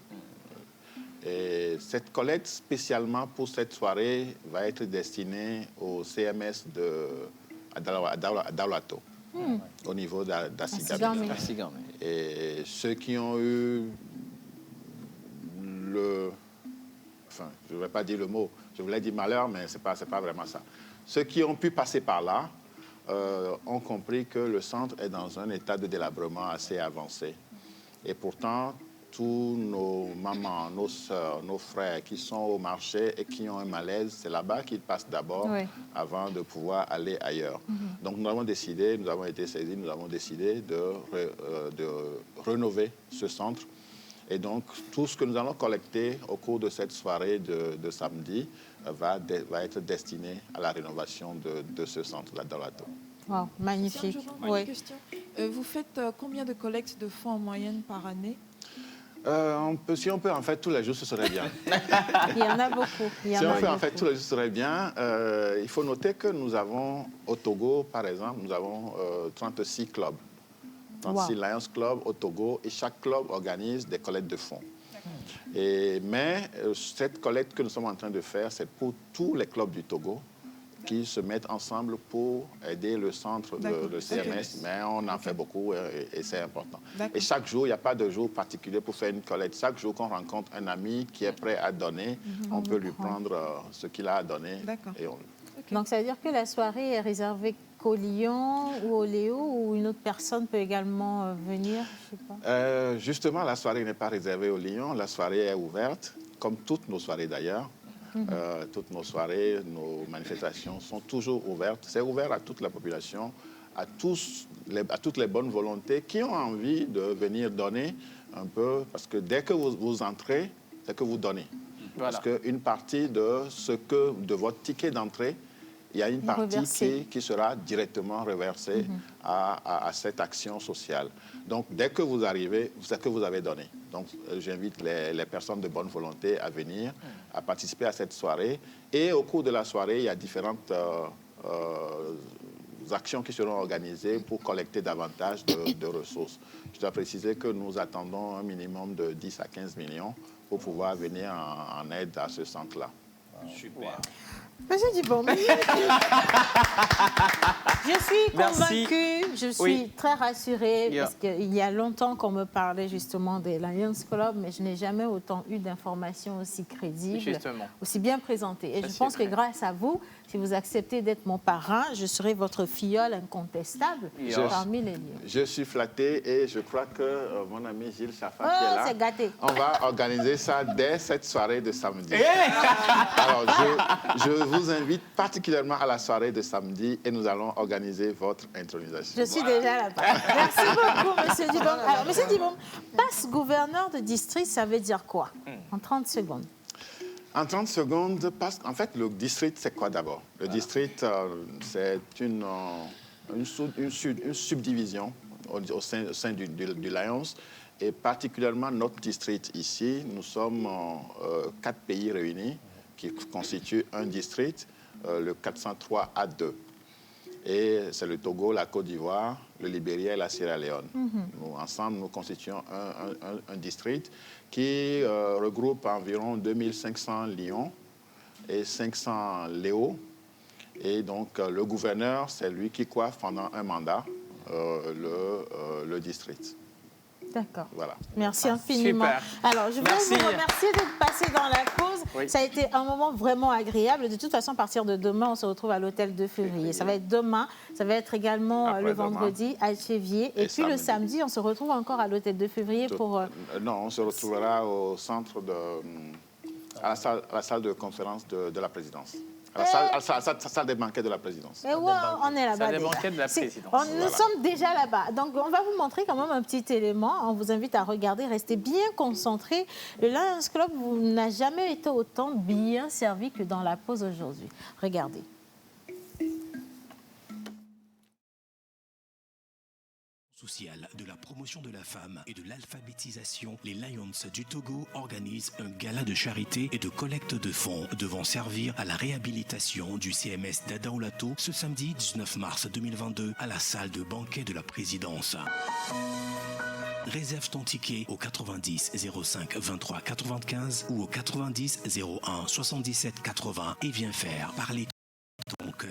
[SPEAKER 7] Et cette collecte, spécialement pour cette soirée, va être destinée au CMS à Daolato, au niveau d'Assigami.
[SPEAKER 3] Assigami.
[SPEAKER 7] Et ceux qui ont eu enfin, je ne vais pas dire le mot, je voulais dire malheur, mais ce n'est pas vraiment ça. Ceux qui ont pu passer par là ont compris que le centre est dans un état de délabrement assez avancé. Et pourtant, tous nos mamans, nos sœurs, nos frères qui sont au marché et qui ont un malaise, c'est là-bas qu'ils passent d'abord avant de pouvoir aller ailleurs. Donc nous avons décidé, nous avons été saisis, nous avons décidé de rénover ce centre. Et donc tout ce que nous allons collecter au cours de cette soirée de samedi va être destiné à la rénovation de ce centre là dans la tour.
[SPEAKER 3] Wow, magnifique.
[SPEAKER 5] Une question. Vous faites combien de collectes de fonds en moyenne par année?
[SPEAKER 7] Si on peut en faire tous les jours, ce serait bien.
[SPEAKER 3] Il y en a beaucoup.
[SPEAKER 7] Si on fait en fait tous les jours, ce serait bien. Il faut noter que nous avons, au Togo, par exemple, nous avons 36 clubs. 36 Lions Clubs au Togo, et chaque club organise des collectes de fonds. Mais cette collecte que nous sommes en train de faire, c'est pour tous les clubs du Togo qui se mettent ensemble pour aider le centre de CMS. Mais on en fait beaucoup et c'est important. Et chaque jour, il n'y a pas de jour particulier pour faire une collecte. Chaque jour qu'on rencontre un ami qui est prêt à donner, on peut lui prendre ce qu'il a à donner.
[SPEAKER 3] Donc, ça veut dire que la soirée est réservée qu'au Lion ou au Léo, ou une autre personne peut également venir, je sais pas.
[SPEAKER 7] Justement, la soirée n'est pas réservée au Lion. La soirée est ouverte, comme toutes nos soirées d'ailleurs. Toutes nos soirées, nos manifestations sont toujours ouvertes. C'est ouvert à toute la population, à toutes les bonnes volontés qui ont envie de venir donner un peu. Parce que dès que vous entrez, c'est que vous donnez.
[SPEAKER 4] Voilà.
[SPEAKER 7] Parce qu'une partie de votre ticket d'entrée, il y a une partie qui sera directement reversée à cette action sociale. Donc, dès que vous arrivez, c'est que vous avez donné. Donc, j'invite les personnes de bonne volonté à venir, à participer à cette soirée. Et au cours de la soirée, il y a différentes actions qui seront organisées pour collecter davantage de ressources. Je dois préciser que nous attendons un minimum de 10 à 15 millions pour pouvoir venir en aide à ce centre-là.
[SPEAKER 6] Super.
[SPEAKER 3] Monsieur Dibom, je suis convaincue, je suis très rassurée, parce qu'il y a longtemps qu'on me parlait justement des Lions Club, mais je n'ai jamais autant eu d'informations aussi crédibles, aussi bien présentées. Et je pense que grâce à vous, si vous acceptez d'être mon parrain, je serai votre filleule incontestable parmi les lions.
[SPEAKER 7] Je suis flatté et je crois que mon ami Gilles Chafa qui est là,
[SPEAKER 3] c'est gâté.
[SPEAKER 7] On va organiser ça dès cette soirée de samedi. Alors, je vous invite particulièrement à la soirée de samedi et nous allons organiser votre intronisation.
[SPEAKER 3] Je suis déjà là-bas. Merci beaucoup, monsieur Dibom. Alors, monsieur Dibom, passe gouverneur de district, ça veut dire quoi? En 30 secondes.
[SPEAKER 7] En 30 secondes, en fait, le district, c'est quoi d'abord? Le district, c'est une subdivision au sein du Lions, et particulièrement notre district ici. Nous sommes 4 pays réunis qui constituent un district, le 403 A2. Et c'est le Togo, la Côte d'Ivoire, le Libéria et la Sierra Leone. Nous, ensemble, nous constituons un district qui regroupe environ 2500 lions et 500 léos. Et donc, le gouverneur, c'est lui qui coiffe pendant un mandat le district.
[SPEAKER 3] D'accord.
[SPEAKER 7] Voilà.
[SPEAKER 3] Merci infiniment.
[SPEAKER 4] Super.
[SPEAKER 3] Alors, je voudrais vous remercier d'être passé dans la pause.
[SPEAKER 4] Oui.
[SPEAKER 3] Ça a été un moment vraiment agréable. De toute façon, à partir de demain, on se retrouve à l'hôtel de février. Ça va être demain. Ça va être également le vendredi à Échevier. Et puis le samedi, on se retrouve encore à l'hôtel de février pour...
[SPEAKER 7] Non, on se retrouvera au centre à la salle de conférence de la présidence. À la salle des banquets de la présidence.
[SPEAKER 3] Et ouais, on est là-bas.
[SPEAKER 4] Salle des
[SPEAKER 3] déjà.
[SPEAKER 4] banquets de la présidence.
[SPEAKER 3] Nous sommes déjà là-bas. Donc, on va vous montrer quand même un petit élément. On vous invite à regarder, rester bien concentré. Le Lions Club n'a jamais été autant bien servi que dans la pause aujourd'hui. Regardez.
[SPEAKER 9] Social de la promotion de la femme et de l'alphabétisation, les Lions du Togo organisent un gala de charité et de collecte de fonds devant servir à la réhabilitation du CMS d'Adaolato ce samedi 19 mars 2022 à la salle de banquet de la présidence. Réserve ton ticket au 90 05 23 95 ou au 90 01 77 80 et viens faire parler ton cœur.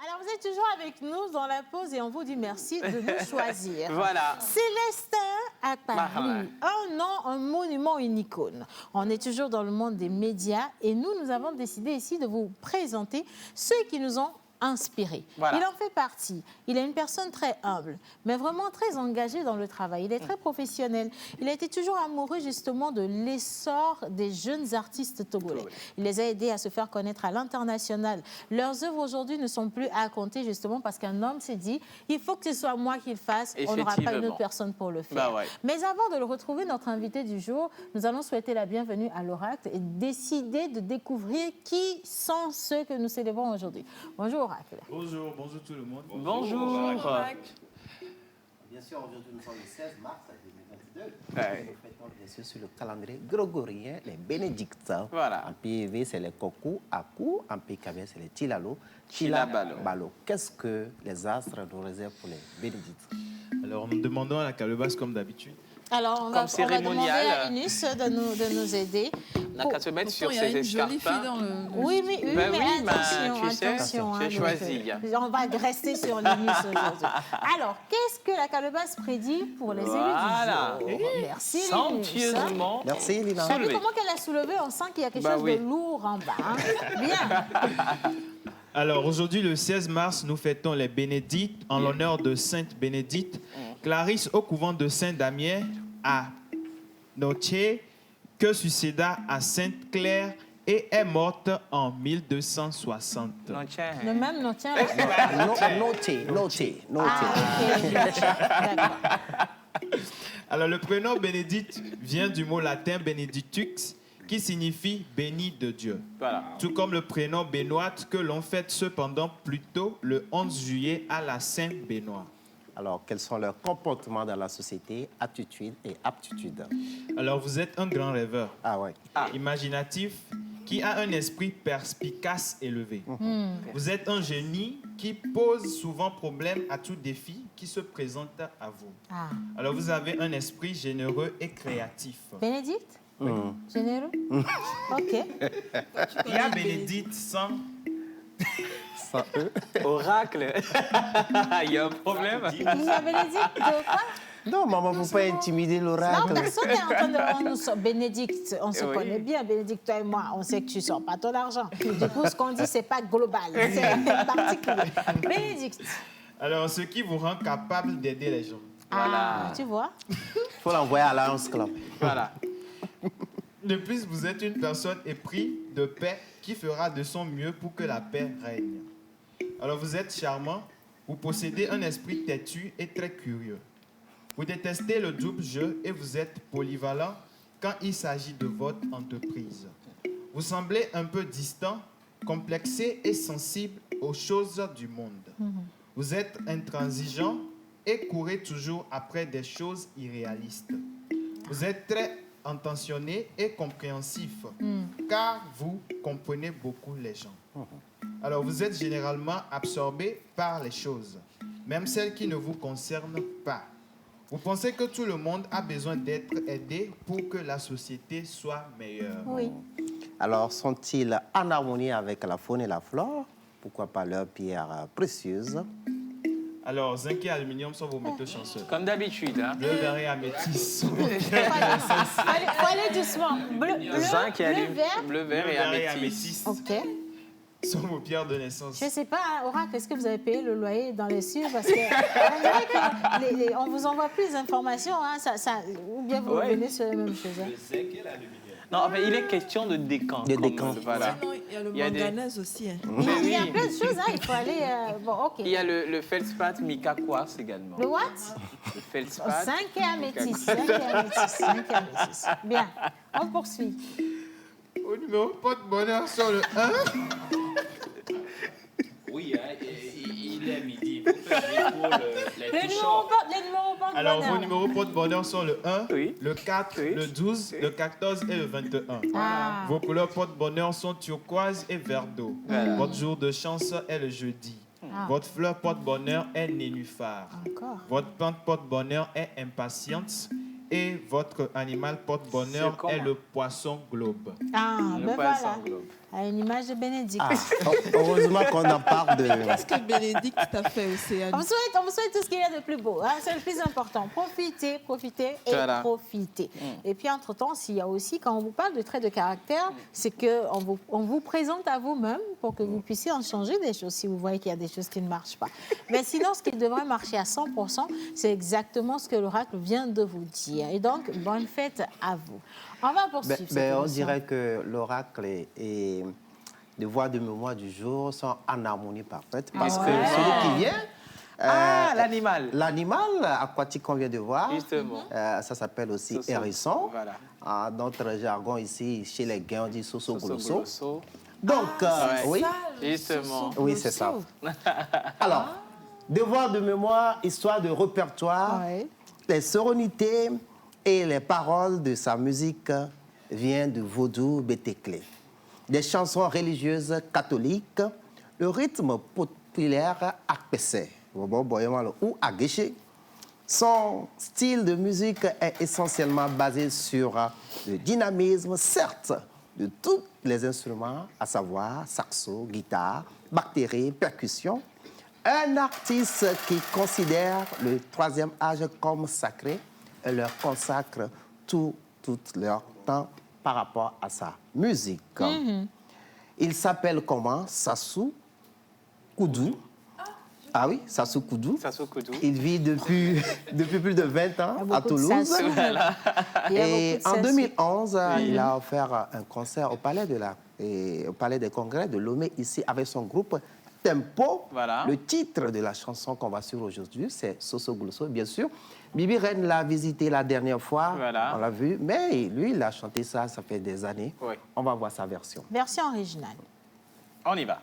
[SPEAKER 3] Alors, vous êtes toujours avec nous dans la pause et on vous dit merci de nous choisir.
[SPEAKER 4] Voilà.
[SPEAKER 3] Célestin à Paris, un nom, un monument, une icône. On est toujours dans le monde des médias et nous avons décidé ici de vous présenter ceux qui nous ont inspiré.
[SPEAKER 4] Voilà.
[SPEAKER 3] Il en fait partie. Il est une personne très humble, mais vraiment très engagée dans le travail. Il est très professionnel. Il a été toujours amoureux justement de l'essor des jeunes artistes togolais. Il les a aidés à se faire connaître à l'international. Leurs œuvres aujourd'hui ne sont plus à compter justement parce qu'un homme s'est dit il faut que ce soit moi qui le fasse. On n'aura pas une autre personne pour le faire. Mais avant de le retrouver, notre invité du jour, nous allons souhaiter la bienvenue à l'Oracle et décider de découvrir qui sont ceux que nous célébrons aujourd'hui. Bonjour.
[SPEAKER 10] Bonjour, bonjour tout le monde.
[SPEAKER 4] Bonjour.
[SPEAKER 8] Bien sûr, aujourd'hui nous sommes le 16 mars 2022. Nous fêtons bien sûr sur le calendrier grégorien les bénédictins.
[SPEAKER 4] Voilà.
[SPEAKER 8] En PV, c'est les Koku, Aku. En PKV, c'est les Tilalo.
[SPEAKER 4] Balo.
[SPEAKER 8] Qu'est-ce que les astres nous réservent pour les bénédictins?
[SPEAKER 10] Alors, nous demandons à la calebasse comme d'habitude.
[SPEAKER 3] Alors, on va demander à Inus de nous aider.
[SPEAKER 4] On n'a qu'à se mettre sur
[SPEAKER 5] il y a
[SPEAKER 4] ses
[SPEAKER 5] une jolie fille
[SPEAKER 4] escarpins.
[SPEAKER 5] dans le...
[SPEAKER 3] Oui, mais attention.
[SPEAKER 4] J'ai choisi.
[SPEAKER 3] On va rester sur l'Inus aujourd'hui. Alors, qu'est-ce que la calebasse prédit pour les élus du jour? Merci. Merci, Linus.
[SPEAKER 4] Somptueusement.
[SPEAKER 8] Merci, Lina.
[SPEAKER 3] T'as vu
[SPEAKER 4] Soulevé.
[SPEAKER 3] comment qu'elle a soulevé? On sent qu'il y a quelque
[SPEAKER 4] Bah
[SPEAKER 3] chose
[SPEAKER 4] oui.
[SPEAKER 3] de lourd en bas. Hein? Bien.
[SPEAKER 10] Alors aujourd'hui, le 16 mars, nous fêtons les bénédictes en l'honneur de Sainte Bénédicte, Clarisse au couvent de Saint-Damien à Noche, que succéda à Sainte-Claire et est morte en 1260.
[SPEAKER 4] Non, tiens.
[SPEAKER 3] Le même, non, tiens.
[SPEAKER 8] Notez.
[SPEAKER 3] Ah, ok. D'accord.
[SPEAKER 10] Alors le prénom Bénédicte vient du mot latin Benedictus, qui signifie béni de Dieu.
[SPEAKER 4] Voilà.
[SPEAKER 10] Tout comme le prénom Benoît que l'on fête cependant plutôt le 11 juillet à la Saint-Benoît.
[SPEAKER 8] Alors, quels sont leurs comportements dans la société, attitudes et aptitudes?
[SPEAKER 10] Alors vous êtes un grand rêveur,
[SPEAKER 8] Ah ouais.
[SPEAKER 10] imaginatif, qui a un esprit perspicace élevé. Vous êtes un génie qui pose souvent problème à tout défi qui se présente à vous.
[SPEAKER 3] Ah.
[SPEAKER 10] Alors vous avez un esprit généreux et créatif.
[SPEAKER 3] Bénédicte? Généreux? OK.
[SPEAKER 10] Il y a Bénédicte sans...
[SPEAKER 8] Sans eux.
[SPEAKER 4] Oracle. Il y a un problème.
[SPEAKER 3] Il y a Bénédicte de quoi?
[SPEAKER 8] Non, maman, faut pas intimider
[SPEAKER 3] Non,
[SPEAKER 8] l'oracle.
[SPEAKER 3] personne n'est en train de... Nous sommes Bénédicte, on se
[SPEAKER 4] Oui.
[SPEAKER 3] connaît bien, Bénédicte, toi et moi, on sait que tu ne sors pas ton argent. Du coup, ce qu'on dit, ce n'est pas global, c'est particulier. Bénédicte.
[SPEAKER 10] Alors ce qui vous rend capable d'aider les gens.
[SPEAKER 3] Ah, tu vois?
[SPEAKER 8] Il faut l'envoyer à Lions Club.
[SPEAKER 4] Voilà.
[SPEAKER 10] De plus, vous êtes une personne éprise de paix qui fera de son mieux pour que la paix règne. Alors vous êtes charmant, vous possédez un esprit têtu et très curieux. Vous détestez le double jeu et vous êtes polyvalent quand il s'agit de votre entreprise. Vous semblez un peu distant, complexé et sensible aux choses du monde. Vous êtes intransigeant et courez toujours après des choses irréalistes. Vous êtes très intentionné et compréhensif, car vous comprenez beaucoup les gens. Alors vous êtes généralement absorbé par les choses, même celles qui ne vous concernent pas. Vous pensez que tout le monde a besoin d'être aidé pour que la société soit meilleure.
[SPEAKER 3] Oui.
[SPEAKER 8] Alors, sont-ils en harmonie avec la faune et la flore? Pourquoi pas leurs pierres précieuses?
[SPEAKER 10] Alors, zinc et aluminium sont vos métaux chanceux.
[SPEAKER 4] Comme d'habitude. Hein.
[SPEAKER 10] Bleu, vert et améthyste sont vos
[SPEAKER 3] Faut aller doucement.
[SPEAKER 4] Zinc et
[SPEAKER 3] bleu, vert.
[SPEAKER 4] bleu, vert et améthyste.
[SPEAKER 3] OK.
[SPEAKER 10] sont vos pierres de naissance.
[SPEAKER 3] Je ne sais pas, hein, Oracle, est-ce que vous avez payé le loyer dans les cieux? Parce que on dirait qu'on vous envoie plus d'informations, hein, ou bien vous revenez sur les mêmes choses. Hein.
[SPEAKER 4] Non, mais il est question de décan.
[SPEAKER 8] De décan.
[SPEAKER 4] Voilà.
[SPEAKER 5] Sinon, il y a le
[SPEAKER 4] Il y a des-
[SPEAKER 5] manganèse aussi. Hein.
[SPEAKER 3] Il y a
[SPEAKER 4] oui.
[SPEAKER 3] plein de choses, hein, il faut aller... bon, OK.
[SPEAKER 4] Il y a le feldspath mica quartz également.
[SPEAKER 3] Le what?
[SPEAKER 4] Le feldspathe.
[SPEAKER 3] 5 et améthyste, 5 et améthyste, 5 et améthyste. Bien, on poursuit.
[SPEAKER 10] Au numéro porte-bonheur sur le 1.
[SPEAKER 6] Oui, hein, il est midi. Il faut faire pour les
[SPEAKER 3] Les numéros porte
[SPEAKER 10] Alors, vos
[SPEAKER 3] bonheur.
[SPEAKER 10] numéros porte-bonheur sont le 1,
[SPEAKER 4] Oui.
[SPEAKER 10] le 4,
[SPEAKER 4] Oui.
[SPEAKER 10] le 12, le 14 et le 21.
[SPEAKER 3] Ah.
[SPEAKER 10] Vos couleurs porte-bonheur sont turquoise et vert d'eau.
[SPEAKER 4] Voilà.
[SPEAKER 10] Votre jour de chance est le jeudi.
[SPEAKER 3] Ah.
[SPEAKER 10] Votre fleur porte-bonheur est nénuphar.
[SPEAKER 3] Encore.
[SPEAKER 10] Votre plante porte-bonheur est impatience. Et votre animal porte-bonheur
[SPEAKER 4] C'est comment?
[SPEAKER 10] est le poisson globe.
[SPEAKER 3] Ah,
[SPEAKER 4] Le
[SPEAKER 3] ben
[SPEAKER 4] poisson
[SPEAKER 3] voilà.
[SPEAKER 4] globe.
[SPEAKER 3] À une image de Bénédicte.
[SPEAKER 8] Ah, heureusement qu'on en parle de...
[SPEAKER 5] Qu'est-ce que Bénédicte t'a fait, Océane?
[SPEAKER 3] On vous souhaite tout ce qu'il y a de plus beau. Hein, c'est le plus important. Profitez, profitez et
[SPEAKER 4] Voilà.
[SPEAKER 3] profitez. Et puis, entre-temps, s'il y a aussi, quand on vous parle de traits de caractère, c'est qu'on vous présente à vous-même pour que vous puissiez en changer des choses si vous voyez qu'il y a des choses qui ne marchent pas. Mais sinon, ce qui devrait marcher à 100%, c'est exactement ce que l'oracle vient de vous dire. Et donc, bonne fête à vous. On va poursuivre. cette
[SPEAKER 8] on
[SPEAKER 3] émission.
[SPEAKER 8] dirait que l'oracle et les voix de mémoire du jour sont en harmonie parfaite parce que
[SPEAKER 3] Ouais.
[SPEAKER 8] celui qui vient...
[SPEAKER 4] L'animal.
[SPEAKER 8] L'animal aquatique qu'on vient de voir,
[SPEAKER 4] Justement.
[SPEAKER 8] ça s'appelle aussi
[SPEAKER 4] Soso.
[SPEAKER 8] hérisson.
[SPEAKER 4] Voilà.
[SPEAKER 8] Dans notre jargon ici, chez les gains, on dit soso
[SPEAKER 4] Soso
[SPEAKER 8] grosso.
[SPEAKER 4] grosso.
[SPEAKER 8] Donc, oui,
[SPEAKER 4] Justement.
[SPEAKER 8] oui, c'est ça. Alors, devoir de mémoire, histoire de répertoire,
[SPEAKER 3] Ouais.
[SPEAKER 8] les sonorités et les paroles de sa musique viennent de Vaudou Bétéclé. Des chansons religieuses catholiques, le rythme populaire akpessé, ou aguéché. Son style de musique est essentiellement basé sur le dynamisme, certes, de tous les instruments, à savoir saxo, guitare, batterie, percussion. Un artiste qui considère le troisième âge comme sacré et leur consacre tout leur temps par rapport à sa musique. Il s'appelle comment? Sassou Koudou. Ah oui, Sassou Koudou.
[SPEAKER 4] Sassou Koudou.
[SPEAKER 8] Il vit depuis plus de 20 ans à Toulouse.
[SPEAKER 4] Voilà.
[SPEAKER 8] Et en 2011, il a offert un concert au Palais des Congrès de Lomé, ici, avec son groupe Tempo.
[SPEAKER 4] Voilà.
[SPEAKER 8] Le titre de la chanson qu'on va suivre aujourd'hui, c'est Soso Glosso, bien sûr. Bibi Reine l'a visité la dernière fois,
[SPEAKER 4] Voilà.
[SPEAKER 8] on l'a vu, mais lui, il a chanté ça fait des années.
[SPEAKER 4] Oui.
[SPEAKER 8] On va voir sa version.
[SPEAKER 3] Version originale.
[SPEAKER 4] On y va.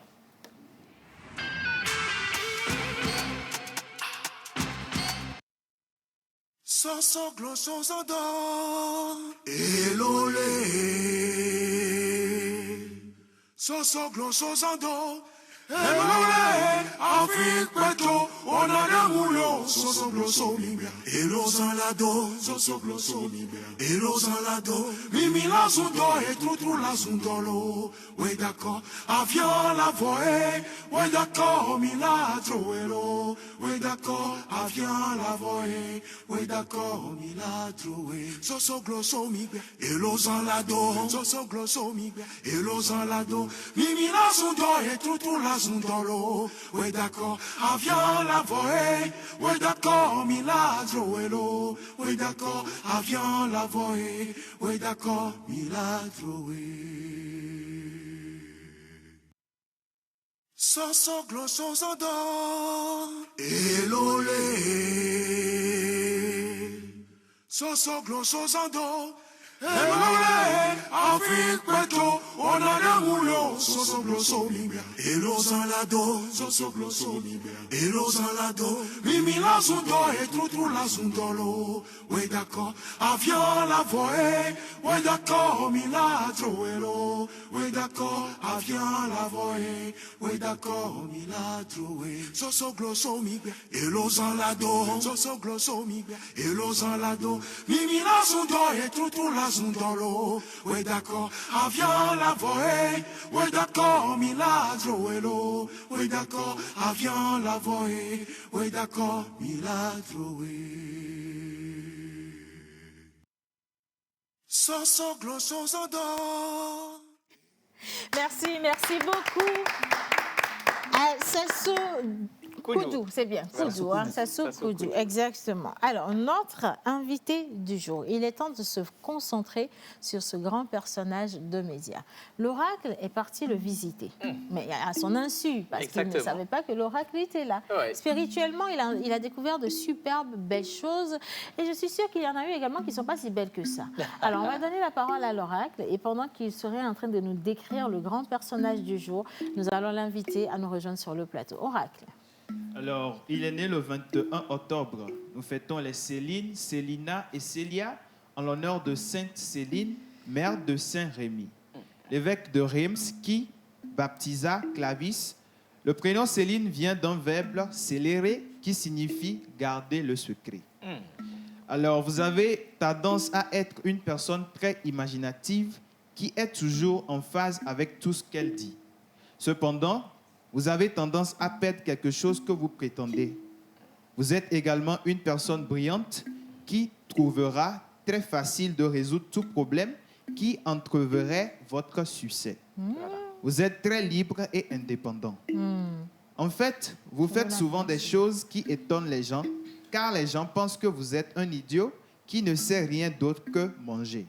[SPEAKER 11] Soso gloso zodo elole Soso gloso zodo elole Afrik peto onada mulo Soso gloso mibia Elos en la do Soso gloso mibia Elos en la do Mimi la zundo et trou la zundolo Oui d'accord avion la voie Oui d'accord mi la troelo Oui d'accord avion la voie Oui d'accord mi la troué Soso gloso mibia Elos en la do Soso gloso mibia Elos en la do Mimi la zundo et trou la zundolo Oui d'accord avion la voie Oui d'accord mi la troelo Oui d'accord avion la voie Oui d'accord mi la troué Soso gloso zodo elole Soso gloso zodo elole Afrik peto onada mulo Soso gloso mibia Elos en la do Soso gloso mibia Elos en la do Mimi la zundo et trou la zundolo Oui d'accord avion la voie Oui d'accord mi la troelo Oui d'accord avion la voie Oui d'accord mi la troué Soso gloso mibia Elos en la do Soso gloso mibia Elos en la do Mimi la zundo et trou la zundolo Oui d'accord avion la voie Oui d'accord mi la troelo Oui d'accord avion la voie Oui d'accord mi la troué Soso gloso zodo
[SPEAKER 3] Merci beaucoup. Sassou Koudou, c'est bien. Koudou, hein, Sassou Koudou, exactement. Alors, notre invité du jour, il est temps de se concentrer sur ce grand personnage de médias. L'oracle est parti le visiter, mais à son insu, parce qu'il ne savait pas que l'oracle était là.
[SPEAKER 4] Ouais.
[SPEAKER 3] Spirituellement, il a découvert de superbes, belles choses, et je suis sûre qu'il y en a eu également qui ne sont pas si belles que ça. Alors, on va donner la parole à l'oracle, et pendant qu'il serait en train de nous décrire le grand personnage du jour, nous allons l'inviter à nous rejoindre sur le plateau. Oracle.
[SPEAKER 10] Alors, il est né le 21 octobre. Nous fêtons les Céline, Célina et Célia en l'honneur de Sainte Céline, mère de Saint Rémy. L'évêque de Reims qui baptisa Clavis. Le prénom Céline vient d'un verbe célérer qui signifie garder le secret. Alors, vous avez tendance à être une personne très imaginative qui est toujours en phase avec tout ce qu'elle dit. Cependant, vous avez tendance à perdre quelque chose que vous prétendez. Vous êtes également une personne brillante qui trouvera très facile de résoudre tout problème qui entreverrait votre succès. Vous êtes très libre et indépendant. En fait, vous faites souvent des choses qui étonnent les gens, car les gens pensent que vous êtes un idiot qui ne sait rien d'autre que manger.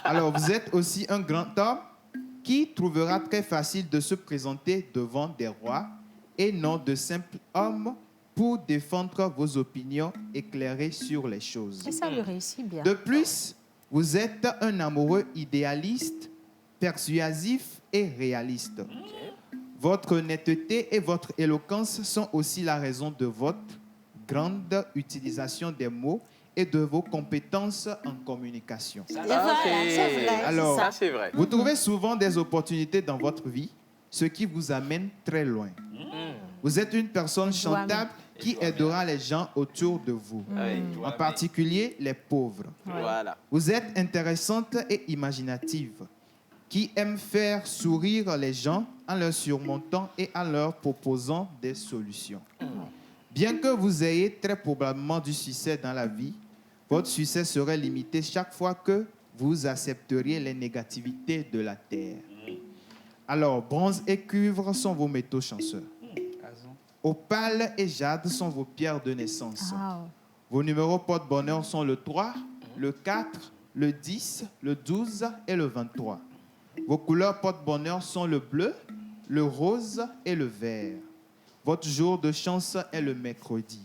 [SPEAKER 10] Alors, vous êtes aussi un grand homme qui trouvera très facile de se présenter devant des rois et non de simples hommes pour défendre vos opinions éclairées sur les choses.
[SPEAKER 3] Et ça lui réussit bien.
[SPEAKER 10] De plus, vous êtes un amoureux idéaliste, persuasif et réaliste. Votre honnêteté et votre éloquence sont aussi la raison de votre grande utilisation des mots et de vos compétences en communication.
[SPEAKER 3] C'est vrai.
[SPEAKER 10] Alors,
[SPEAKER 4] Ça, c'est vrai.
[SPEAKER 10] vous trouvez souvent des opportunités dans votre vie, ce qui vous amène très loin. Vous êtes une personne chantable qui aidera les gens autour de vous, en particulier les pauvres.
[SPEAKER 4] Voilà.
[SPEAKER 10] Vous êtes intéressante et imaginative, qui aime faire sourire les gens en leur surmontant et en leur proposant des solutions. Bien que vous ayez très probablement du succès dans la vie, Votre succès serait limité chaque fois que vous accepteriez les négativités de la terre. Alors, bronze et cuivre sont vos métaux chanceux. Opale et jade sont vos pierres de naissance.
[SPEAKER 3] Wow.
[SPEAKER 10] Vos numéros porte-bonheur sont le 3, le 4, le 10, le 12 et le 23. Vos couleurs porte-bonheur sont le bleu, le rose et le vert. Votre jour de chance est le mercredi.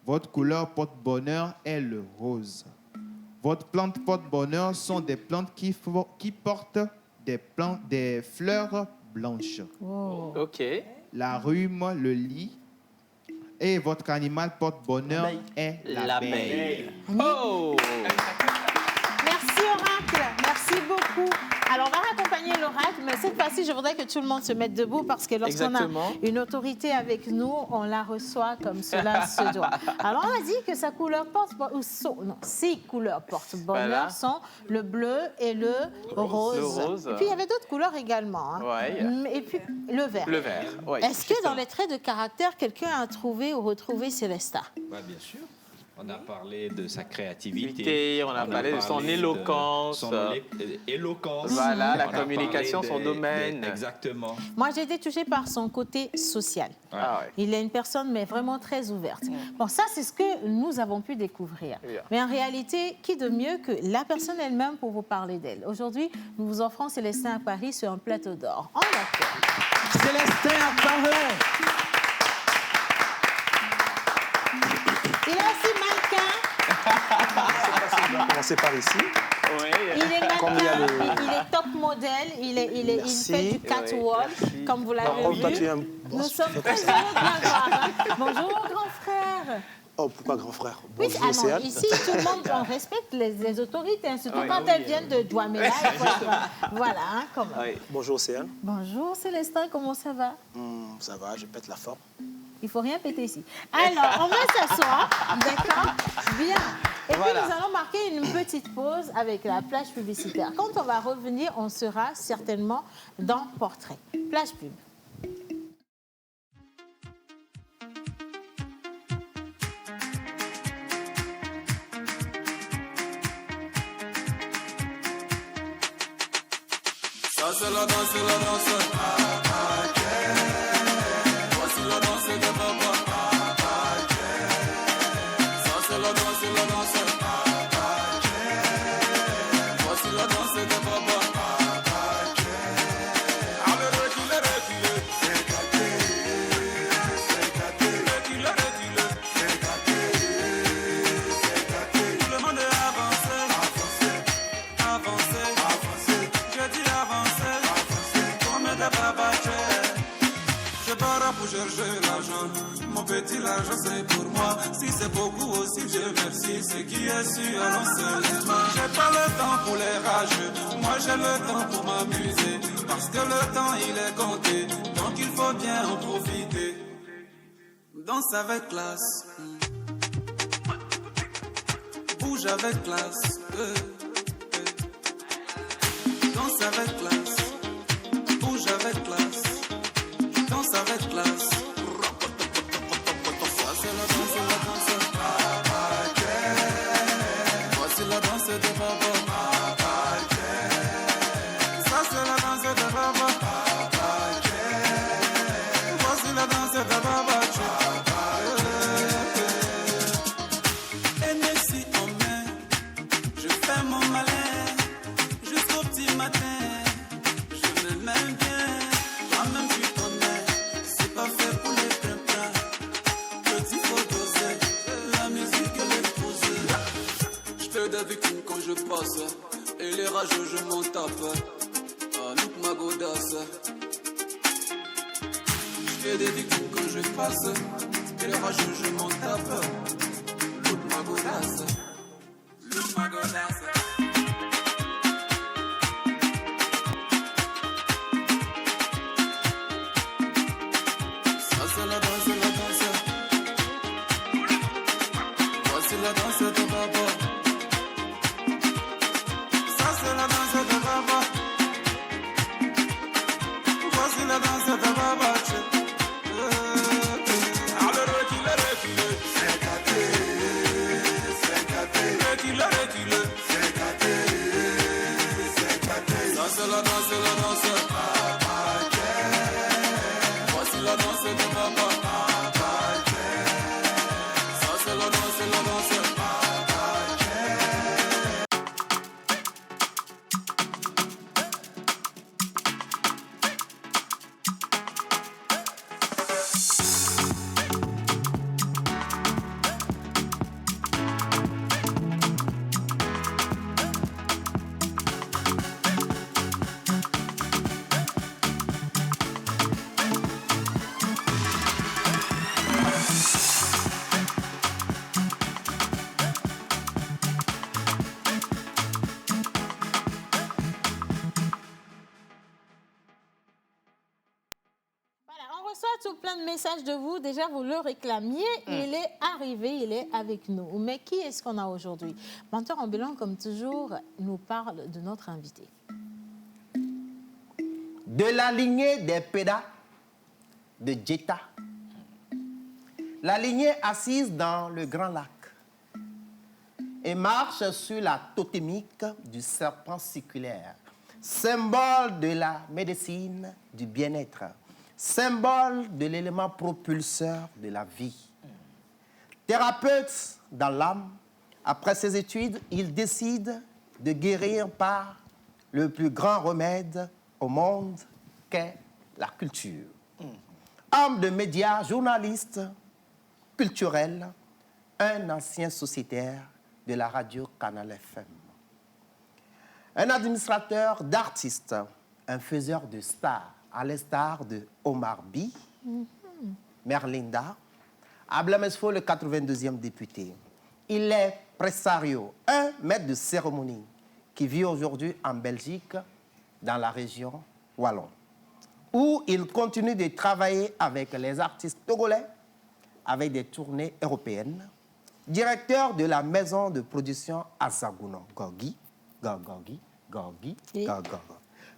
[SPEAKER 10] Votre couleur porte-bonheur est le rose. Votre plante porte-bonheur sont des plantes qui portent des fleurs blanches.
[SPEAKER 3] Wow.
[SPEAKER 4] Ok.
[SPEAKER 10] La rhume, le lit. Et votre animal porte-bonheur est l'abeille.
[SPEAKER 4] Oh!
[SPEAKER 3] Merci Oracle, merci beaucoup. Alors on va raccompagner l'oracle, mais cette fois-ci, je voudrais que tout le monde se mette debout parce que lorsqu'on a
[SPEAKER 4] Exactement.
[SPEAKER 3] une autorité avec nous, on la reçoit comme cela se doit. Alors on a dit que sa couleur ses couleurs porte-bonheur
[SPEAKER 4] Voilà.
[SPEAKER 3] sont le bleu et le rose.
[SPEAKER 4] Le rose.
[SPEAKER 3] Et puis il y avait d'autres couleurs également. Hein.
[SPEAKER 4] Ouais.
[SPEAKER 3] Et puis le vert.
[SPEAKER 4] Le vert, ouais.
[SPEAKER 3] Est-ce que dans les traits de caractère, quelqu'un a trouvé ou retrouvé Célesta?
[SPEAKER 6] Bah, bien sûr. On a parlé de sa créativité.
[SPEAKER 4] On a parlé de son éloquence.
[SPEAKER 6] Éloquence.
[SPEAKER 4] Voilà, la
[SPEAKER 6] On a
[SPEAKER 4] communication,
[SPEAKER 6] parlé
[SPEAKER 4] son domaine.
[SPEAKER 6] Exactement.
[SPEAKER 3] Moi, j'ai été touchée par son côté social.
[SPEAKER 4] Ah ouais.
[SPEAKER 3] Il est une personne, mais vraiment très ouverte. Bon, ça, c'est ce que nous avons pu découvrir.
[SPEAKER 4] Yeah.
[SPEAKER 3] Mais en réalité, qui de mieux que la personne elle-même pour vous parler d'elle? Aujourd'hui, nous vous offrons Célestin à Paris sur un plateau d'or. On l'accueille.
[SPEAKER 1] Célestin à Paris.
[SPEAKER 3] Il est aussi mannequin.
[SPEAKER 12] On va commencer par ici.
[SPEAKER 3] Il est
[SPEAKER 12] Comme il y a
[SPEAKER 3] mannequin, il est top modèle, il
[SPEAKER 12] Merci.
[SPEAKER 3] fait du catwalk, comme vous l'avez
[SPEAKER 12] Par contre,
[SPEAKER 3] vu.
[SPEAKER 12] tu es un
[SPEAKER 3] Nous sommes très heureux de l'avoir. Hein. Bonjour, grand frère.
[SPEAKER 12] Oh, pourquoi grand frère?
[SPEAKER 3] Oui,
[SPEAKER 12] Bonjour,
[SPEAKER 3] alors
[SPEAKER 12] Océane.
[SPEAKER 3] ici, tout le monde on respecte les autorités, hein, surtout quand elles viennent de Douamela. Voilà, hein, comment.
[SPEAKER 12] Bonjour, Océane.
[SPEAKER 3] Bonjour Célestin, comment ça va?
[SPEAKER 12] Ça va, je pète la forme.
[SPEAKER 3] Il ne faut rien péter ici. Alors, on va s'asseoir, d'accord? Bien. Et puis, nous allons marquer une petite pause avec la plage publicitaire. Quand on va revenir, on sera certainement dans Portrait. Plage pub.
[SPEAKER 11] Ça c'est la danse, c'est la danse. Voici la danse de papa. Ça c'est la danse, c'est la danse. Voici la danse de papa. Allez, reculez, reculez. Reculez, reculez. Tout le monde est avancé. Avancé. Je dis avancé. Comme des babachés. Je pars pour chercher l'argent. Mon petit l'argent c'est pour moi. Si c'est beaucoup aussi, je merci. Ce qui est sûr, allons sérieusement. J'ai pas le temps pour les rageux. Moi j'ai le temps pour m'amuser. Parce que le temps il est compté. Donc il faut bien en profiter. Danse avec classe. Bouge avec classe. Danse avec classe. Bouge avec classe. Danse avec classe. Ça c'est la danse, la danse. Voici la danse de papa. Ça c'est la danse de papa. Voici la danse de papa. Et si en main, je fais mon malin jusqu'au petit matin. Je me mets bien, toi-même tu connais. C'est pas fait pour les pimpins. Petit faut doser, la musique elle est posée. Je fais des victimes quand je passe. Et les rageux je m'en tape. Look ma godasse. Je fais des victimes quand je passe. Et les rageux je m'en tape. Look ma godasse. Look ma godasse. Ça c'est la danse, la danse. Voici la danse de papa. Ça c'est la danse de papa. Voici la danse de papa. Allez, reculez, reculez. C'est gâté, c'est gâté.
[SPEAKER 3] On reçoit tout plein de messages de vous. Déjà, vous le réclamiez. Il est arrivé, il est avec nous. Mais qui est-ce qu'on a aujourd'hui? Menteur ambulant, comme toujours, nous parle de notre invité.
[SPEAKER 8] De la lignée des Pédas de Djetta. La lignée assise dans le Grand Lac et marche sur la totémique du serpent circulaire, symbole de la médecine du bien-être, symbole de l'élément propulseur de la vie. Thérapeute dans l'âme, après ses études, il décide de guérir par le plus grand remède au monde qu'est la culture. Homme de médias, journaliste, culturel, un ancien sociétaire de la radio Canal FM. Un administrateur d'artistes, un faiseur de stars, à l'instar de Omar By, Merlinda, Ablem Esfo, le 82e député. Il est pressario, un maître de cérémonie qui vit aujourd'hui en Belgique, dans la région Wallon, où il continue de travailler avec les artistes togolais, avec des tournées européennes. Directeur de la maison de production Azagouno, Gorgui, Gorgui, Gorgui, Gorgui,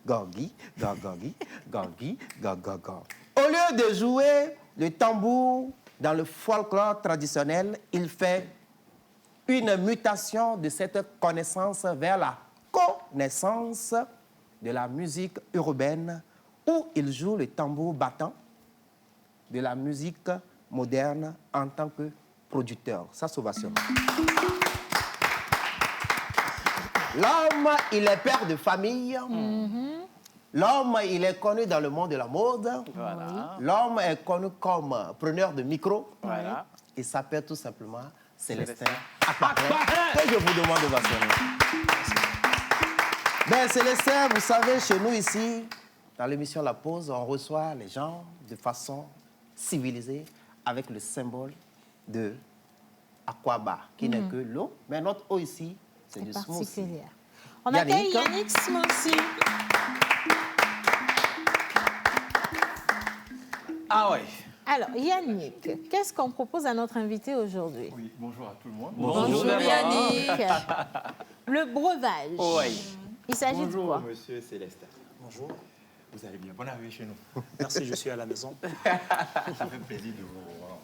[SPEAKER 8] Gorgui, Gorgui, Gorgui. Au lieu de jouer le tambour dans le folklore traditionnel, il fait une mutation de cette connaissance vers la connaissance de la musique urbaine, où il joue le tambour battant de la musique moderne en tant que producteur. Ça, c'est ovation. L'homme, il est père de famille. L'homme, il est connu dans le monde de la mode.
[SPEAKER 4] Voilà.
[SPEAKER 8] L'homme est connu comme preneur de micro.
[SPEAKER 4] Voilà.
[SPEAKER 8] Il s'appelle tout simplement Célestin Appareil. Et je vous demande d'ovationner. Ben, Célestin, vous savez, chez nous ici, dans l'émission La Pause, on reçoit les gens de façon civilisée avec le symbole de Aquaba, qui n'est que l'eau. Mais notre eau ici, c'est du smoothie.
[SPEAKER 3] On accueille Yannick Smoothie.
[SPEAKER 4] Ah ouais.
[SPEAKER 3] Alors, Yannick, qu'est-ce qu'on propose à notre invité aujourd'hui?
[SPEAKER 13] Oui, bonjour à tout le monde.
[SPEAKER 3] Bonjour Yannick. Le breuvage.
[SPEAKER 4] Oui.
[SPEAKER 3] Il s'agit de quoi?
[SPEAKER 13] Bonjour, monsieur Célestin.
[SPEAKER 12] Bonjour.
[SPEAKER 13] Vous allez bien? Bonne arrivée chez nous.
[SPEAKER 12] Merci, je suis à la maison.
[SPEAKER 13] Ça fait plaisir de vous revoir.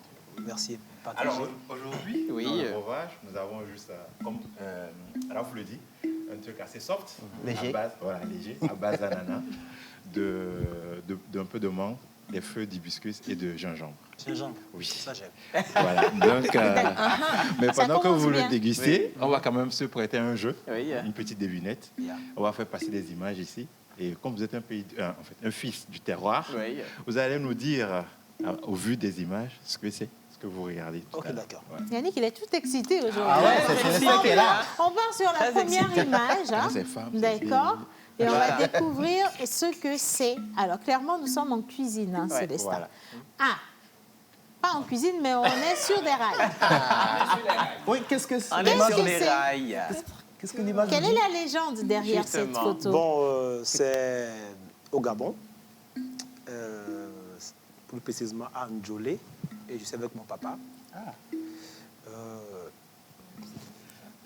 [SPEAKER 12] Merci.
[SPEAKER 13] Alors, aujourd'hui,
[SPEAKER 4] Oui.
[SPEAKER 13] dans le breuvage, nous avons juste, comme alors vous le dit, un truc assez soft,
[SPEAKER 8] Léger.
[SPEAKER 13] à base, voilà, léger, à base d'ananas, d'un peu de menthe, des feuilles d'hibiscus et de gingembre.
[SPEAKER 12] Gingembre.
[SPEAKER 13] Oui.
[SPEAKER 12] Ça, j'aime.
[SPEAKER 13] Voilà. Donc, mais
[SPEAKER 3] Ça
[SPEAKER 13] pendant que
[SPEAKER 3] commence
[SPEAKER 13] vous
[SPEAKER 3] bien.
[SPEAKER 13] le dégustez, on va quand même se prêter à un jeu,
[SPEAKER 4] Oui.
[SPEAKER 13] une petite devinette.
[SPEAKER 12] Yeah.
[SPEAKER 13] On va faire passer des images ici. Et comme vous êtes un fils du terroir,
[SPEAKER 4] Oui.
[SPEAKER 13] vous allez nous dire, au vu des images, ce que c'est, ce que vous regardez. tout
[SPEAKER 12] Ok,
[SPEAKER 13] à l'heure.
[SPEAKER 12] d'accord.
[SPEAKER 13] Ouais.
[SPEAKER 3] Yannick, il est tout excité aujourd'hui.
[SPEAKER 8] Ah ouais, c'est Célestin qui est là.
[SPEAKER 3] On part sur la
[SPEAKER 4] Très
[SPEAKER 3] première
[SPEAKER 4] excité.
[SPEAKER 3] image. Hein.
[SPEAKER 13] C'est femme, c'est
[SPEAKER 3] D'accord. Et on
[SPEAKER 4] Voilà.
[SPEAKER 3] va découvrir ce que c'est. Alors, clairement, nous sommes en cuisine, hein,
[SPEAKER 4] Ouais,
[SPEAKER 3] Célestin.
[SPEAKER 13] voilà.
[SPEAKER 3] Ah, pas en cuisine, mais on est sur des rails.
[SPEAKER 8] Oui, qu'est-ce que c'est?
[SPEAKER 4] On
[SPEAKER 3] Qu'est-ce
[SPEAKER 4] est sur
[SPEAKER 3] que
[SPEAKER 4] les
[SPEAKER 3] c'est?
[SPEAKER 4] rails.
[SPEAKER 8] Qu'est-ce que l'image
[SPEAKER 3] Quelle
[SPEAKER 8] dit?
[SPEAKER 3] est la légende derrière cette
[SPEAKER 4] Justement.
[SPEAKER 3] photo?
[SPEAKER 12] Bon, c'est au Gabon, plus précisément à Ndjolé, et je suis avec mon papa.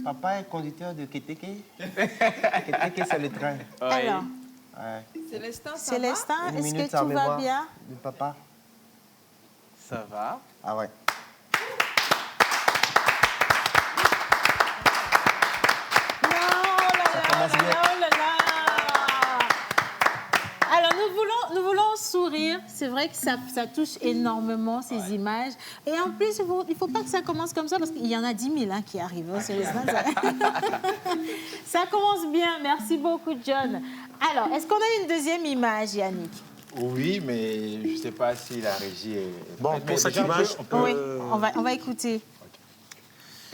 [SPEAKER 8] Papa est conducteur de Keteke. Keteke, c'est le train.
[SPEAKER 3] Alors,
[SPEAKER 8] Ouais.
[SPEAKER 5] Célestin, ça
[SPEAKER 3] Célestin,
[SPEAKER 8] Une
[SPEAKER 3] est-ce
[SPEAKER 8] minute,
[SPEAKER 3] que
[SPEAKER 8] à
[SPEAKER 3] tout va
[SPEAKER 8] mémoire
[SPEAKER 3] bien?
[SPEAKER 8] de papa.
[SPEAKER 4] Ça va.
[SPEAKER 8] Ah ouais.
[SPEAKER 3] Non, oh là là,
[SPEAKER 8] commence
[SPEAKER 3] oh là
[SPEAKER 8] bien.
[SPEAKER 3] là, oh là là. dire, c'est vrai que ça touche énormément ces images. Et en plus, il ne faut pas que ça commence comme ça parce qu'il y en a 10 000 qui arrivent. Hein, ça commence bien. Merci beaucoup, John. Alors, est-ce qu'on a une deuxième image, Yannick?
[SPEAKER 13] Oui, mais je ne sais pas si la régie est...
[SPEAKER 12] Bon, pour cette image, on peut...
[SPEAKER 3] Oui, on va écouter.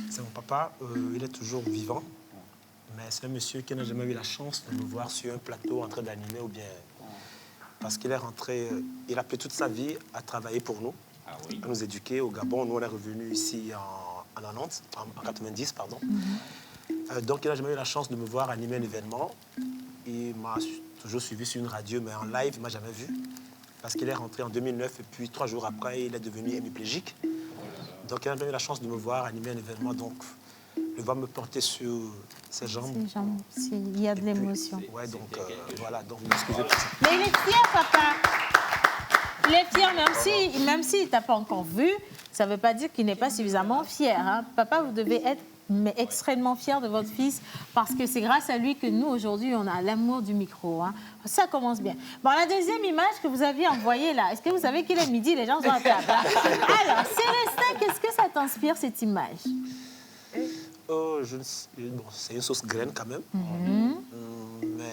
[SPEAKER 12] C'est mon papa, il est toujours vivant, mais c'est un monsieur qui n'a jamais eu la chance de me voir sur un plateau en train d'animer ou bien... Parce qu'il est rentré, il a pris toute sa vie à travailler pour nous, à nous éduquer au Gabon. Nous, on est revenus ici en 90, en 90, pardon. Donc, il n'a jamais eu la chance de me voir animer un événement. Il m'a toujours suivi sur une radio, mais en live, il ne m'a jamais vu. Parce qu'il est rentré en 2009 et puis 3 jours après, il est devenu hémiplégique. Donc, il n'a jamais eu la chance de me voir animer un événement. Donc, il va me porter sur ses jambes.
[SPEAKER 3] Il y a de l'émotion.
[SPEAKER 12] Ouais, donc voilà, donc excusez pour ça.
[SPEAKER 3] Mais il est fier, papa. Il est fier, même s'il ne t'a pas encore vu, ça ne veut pas dire qu'il n'est pas suffisamment fier. Hein. Papa, vous devez être extrêmement fier de votre fils parce que c'est grâce à lui que nous, aujourd'hui, on a l'amour du micro. Hein. Ça commence bien. Bon, la deuxième image que vous aviez envoyée là, est-ce que vous savez qu'il est midi, les gens sont à table? Hein? Alors, Célestin, qu'est-ce que ça t'inspire, cette image?
[SPEAKER 12] Bon, c'est une sauce graine quand même, mais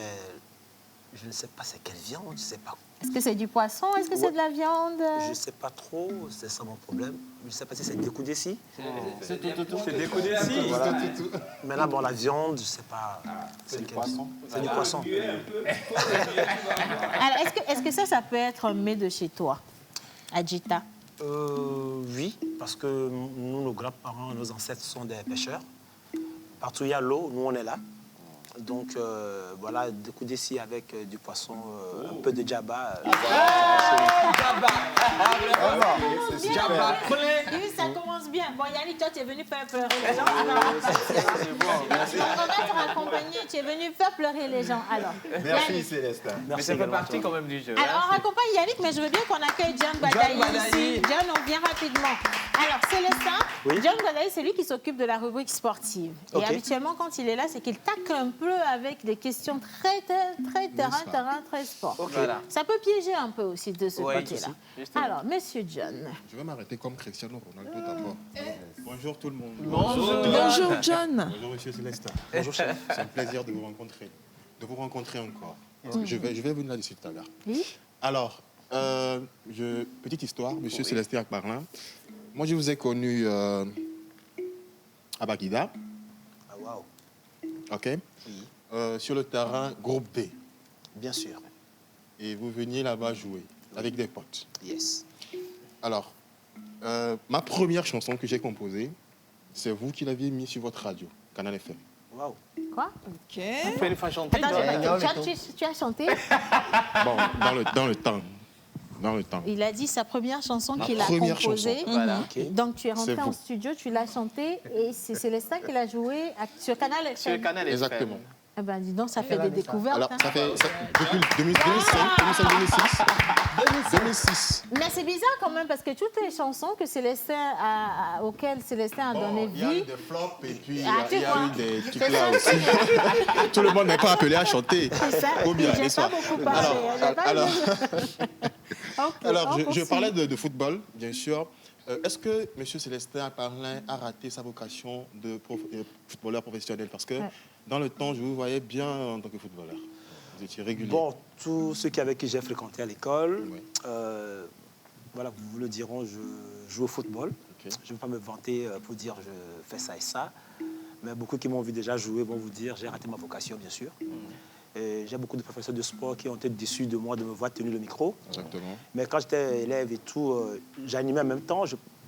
[SPEAKER 12] je ne sais pas c'est quelle viande, je ne sais pas.
[SPEAKER 3] Est-ce que c'est du poisson? Est-ce que c'est de la viande?
[SPEAKER 12] Je ne sais pas trop, c'est ça mon problème. Je ne sais pas si c'est découdé ici.
[SPEAKER 6] C'est découdé ici.
[SPEAKER 12] Voilà. Mais là, bon, la viande, je ne sais pas.
[SPEAKER 13] C'est du poisson.
[SPEAKER 12] C'est du poisson.
[SPEAKER 3] Alors, est-ce que ça peut être un mets de chez toi, Adjita?
[SPEAKER 12] Oui, parce que nous, nos grands-parents, nos ancêtres sont des pêcheurs. Partout où il y a l'eau, nous, on est là. Donc, voilà, découdé ici avec du poisson, un peu de djaba.
[SPEAKER 3] Ça commence bien. Bon, Yannick, toi, tu es venu faire pleurer les gens. On va te raccompagner. Tu es venu faire pleurer les gens. Alors,
[SPEAKER 13] Merci, Célestin.
[SPEAKER 4] Mais ça fait partie quand même du jeu.
[SPEAKER 3] Alors, on raccompagne Yannick, mais je veux bien qu'on accueille John Badaï ici. John, on vient rapidement. Alors, Célestin, John Badaï, c'est lui qui s'occupe de la rubrique sportive. Et habituellement, quand il est là, c'est qu'il tacle un peu avec des questions très terrain, très sport.
[SPEAKER 4] Voilà.
[SPEAKER 3] Ça peut piéger un peu aussi de ce côté-là. Alors, Monsieur John.
[SPEAKER 11] Je vais m'arrêter comme Cristiano Ronaldo d'abord.
[SPEAKER 10] Bonjour tout le monde.
[SPEAKER 5] Bonjour John.
[SPEAKER 11] Bonjour Monsieur Célestin. Bonjour chef. C'est un plaisir de vous rencontrer encore. Je vais venir là-dessus tout à l'heure.
[SPEAKER 3] Oui.
[SPEAKER 11] Alors, petite histoire, Monsieur Célestin Akbarlin. Moi, je vous ai connu à Baguida.
[SPEAKER 12] Ah, waouh.
[SPEAKER 11] OK. Sur le terrain groupe D.
[SPEAKER 12] Bien sûr.
[SPEAKER 11] Et vous veniez là-bas jouer avec des potes.
[SPEAKER 12] Yes.
[SPEAKER 11] Alors, ma première chanson que j'ai composée, c'est vous qui l'aviez mis sur votre radio, Canal FM.
[SPEAKER 12] Waouh.
[SPEAKER 3] Quoi?
[SPEAKER 5] OK.
[SPEAKER 4] On peut les faire chanter.
[SPEAKER 3] Attends, tu as chanté?
[SPEAKER 11] Bon, dans le temps.
[SPEAKER 3] Il a dit sa première chanson
[SPEAKER 11] Ma
[SPEAKER 3] qu'il a
[SPEAKER 11] première
[SPEAKER 3] composée.
[SPEAKER 11] chanson.
[SPEAKER 4] Voilà.
[SPEAKER 3] Donc, tu es rentré
[SPEAKER 11] C'est
[SPEAKER 3] en
[SPEAKER 11] vous.
[SPEAKER 3] studio, tu l'as chanté et c'est Célestin qui l'a joué sur Canal FM.
[SPEAKER 4] Sur le canal
[SPEAKER 11] Exactement.
[SPEAKER 3] Eh ben, dis donc, ça fait des découvertes.
[SPEAKER 11] Alors,
[SPEAKER 3] hein.
[SPEAKER 11] ça fait depuis 2006.
[SPEAKER 3] Mais c'est bizarre quand même parce que toutes les chansons que auxquelles Célestin a donné
[SPEAKER 11] Il y a eu
[SPEAKER 3] vie.
[SPEAKER 11] des flops et puis
[SPEAKER 3] Ah,
[SPEAKER 11] il y a
[SPEAKER 3] tu vois.
[SPEAKER 11] eu des
[SPEAKER 3] C'est
[SPEAKER 11] trucs là
[SPEAKER 3] ça.
[SPEAKER 11] aussi. Tout le monde n'est pas appelé à chanter.
[SPEAKER 3] C'est ça.
[SPEAKER 11] Ou bien,
[SPEAKER 3] J'ai
[SPEAKER 11] n'est-ce
[SPEAKER 3] pas
[SPEAKER 11] pas?
[SPEAKER 3] beaucoup parlé.
[SPEAKER 11] Alors, je parlais de football, bien sûr. Est-ce que M. Célestin Akbarlin a raté sa vocation de footballeur professionnel? Parce que dans le temps, je vous voyais bien en tant que footballeur. Vous étiez régulier.
[SPEAKER 12] Bon, tous ceux avec qui j'ai fréquenté à l'école, voilà, vous le diront, je joue au football. Je ne vais pas me vanter pour dire je fais ça et ça. Mais beaucoup qui m'ont vu déjà jouer vont vous dire j'ai raté ma vocation, bien sûr. J'ai beaucoup de professeurs de sport qui ont été déçus de moi de me voir tenir le micro.
[SPEAKER 11] Exactement.
[SPEAKER 12] Mais quand j'étais élève et tout, j'animais en même temps.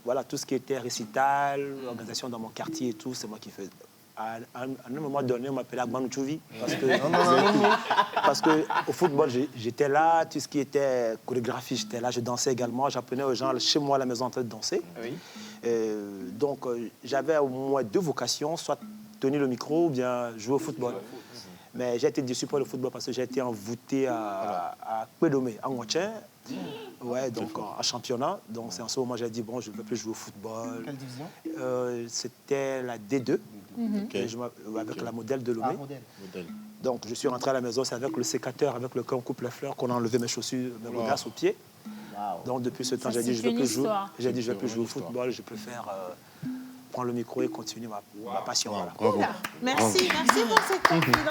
[SPEAKER 12] Voilà, tout ce qui était récital, organisation dans mon quartier et tout, c'est moi qui faisais. À un moment donné, on m'appelait Agbanouchouvi. Parce que au football, j'étais là. Tout ce qui était chorégraphie, j'étais là. Je dansais également. J'apprenais aux gens chez moi à la maison en train de danser.
[SPEAKER 4] Oui.
[SPEAKER 12] Donc, j'avais au moins 2 vocations, soit tenir le micro ou bien jouer au football. Mais j'ai été déçu pour le football parce que j'ai été envoûté à Kwedomé, en Ouatchen. Ouais, donc en championnat. Donc c'est en ce moment que j'ai dit, bon, je ne veux plus jouer au football.
[SPEAKER 8] Quelle division?
[SPEAKER 12] C'était la D2, avec la modèle de Lomé. Donc je suis rentré à la maison, c'est avec le sécateur avec lequel on coupe les fleurs qu'on a enlevé mes chaussures, mes godasses aux pieds. Donc depuis ce temps,
[SPEAKER 3] Ça,
[SPEAKER 12] j'ai dit,
[SPEAKER 3] c'est
[SPEAKER 12] je veux
[SPEAKER 3] une
[SPEAKER 12] plus jouer.
[SPEAKER 3] histoire.
[SPEAKER 12] J'ai dit, je veux plus jouer au football, je préfère prendre le micro et continuer ma passion. Voilà.
[SPEAKER 7] Bravo.
[SPEAKER 3] Merci pour cette confidence.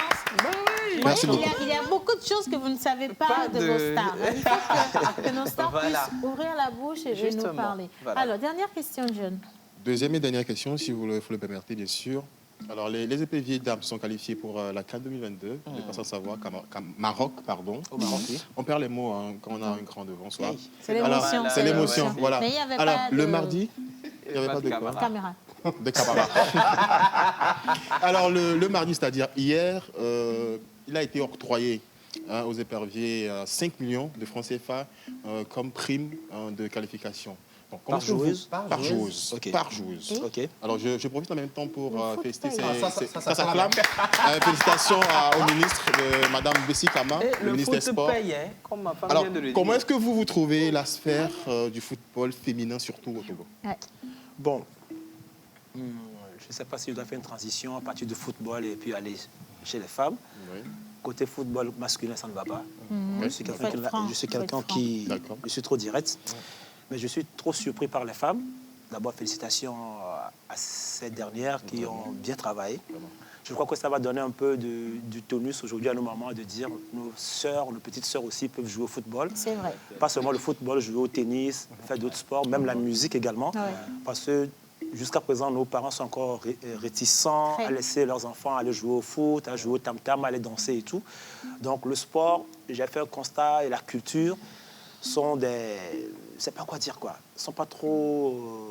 [SPEAKER 3] Oui,
[SPEAKER 7] Merci
[SPEAKER 3] il y a-
[SPEAKER 7] beaucoup.
[SPEAKER 3] il y a beaucoup de choses que vous ne savez pas de nos stars. Il faut que nos stars puissent ouvrir la bouche et nous
[SPEAKER 4] Justement.
[SPEAKER 3] parler.
[SPEAKER 4] Voilà.
[SPEAKER 3] Alors, dernière question, John.
[SPEAKER 14] Deuxième et dernière question, si vous le permettez, bien sûr. Alors, les éperviers dames sont qualifiés pour la CAN 2022. Je passe à savoir qu'à Maroc, pardon.
[SPEAKER 4] Au Maroc, oui.
[SPEAKER 14] On perd les mots hein, quand on a un grand devant soi.
[SPEAKER 3] C'est l'émotion.
[SPEAKER 14] C'est l'émotion, voilà.
[SPEAKER 3] Mais il y avait
[SPEAKER 14] Alors,
[SPEAKER 3] pas
[SPEAKER 14] le
[SPEAKER 3] de-
[SPEAKER 14] mardi, il n'y avait pas de quoi
[SPEAKER 3] Caméra.
[SPEAKER 14] De camarades. Alors, le mardi, c'est-à-dire hier, il a été octroyé aux éperviers 5 millions de francs CFA comme prime de qualification. Donc,
[SPEAKER 12] Par
[SPEAKER 14] est-ce que vous-
[SPEAKER 12] joueuse
[SPEAKER 14] Par joueuse.
[SPEAKER 12] Ok.
[SPEAKER 14] Par joueuse.
[SPEAKER 12] Ok.
[SPEAKER 14] Alors, je profite en même temps pour féliciter
[SPEAKER 8] Ah, ça
[SPEAKER 14] s'acclame. Félicitations au ministre, Madame Bessie Kama,
[SPEAKER 4] Et
[SPEAKER 14] le
[SPEAKER 4] le
[SPEAKER 14] ministre des
[SPEAKER 4] foot
[SPEAKER 14] Sports.
[SPEAKER 4] paye, hein, comme ma femme
[SPEAKER 14] Alors,
[SPEAKER 4] vient de le dire.
[SPEAKER 14] comment est-ce que vous trouvez la sphère du football féminin, surtout au Togo?
[SPEAKER 12] Bon, je ne sais pas si je dois faire une transition à partir du football et puis aller chez les femmes.
[SPEAKER 14] Oui.
[SPEAKER 12] Côté football masculin, ça ne va pas. Je suis quelqu'un
[SPEAKER 3] Faut être franc,
[SPEAKER 12] je suis
[SPEAKER 3] faut être
[SPEAKER 12] quelqu'un
[SPEAKER 3] franc.
[SPEAKER 12] qui...
[SPEAKER 14] D'accord.
[SPEAKER 12] Je suis trop direct. Mais je suis trop surpris par les femmes. D'abord, félicitations à ces dernières qui ont bien travaillé. Je crois que ça va donner un peu du tonus aujourd'hui à nos mamans de dire nos sœurs, nos petites sœurs aussi peuvent jouer au football.
[SPEAKER 3] C'est vrai.
[SPEAKER 12] Pas seulement le football, jouer au tennis, faire d'autres sports, même la musique également.
[SPEAKER 3] Ouais.
[SPEAKER 12] Parce que jusqu'à présent, nos parents sont encore réticents
[SPEAKER 3] Très.
[SPEAKER 12] à laisser leurs enfants aller jouer au foot, à jouer au tam-tam, à aller danser et tout. Donc le sport, j'ai fait un constat, et la culture sont des... Je ne sais pas quoi dire, quoi. Ils ne sont pas trop...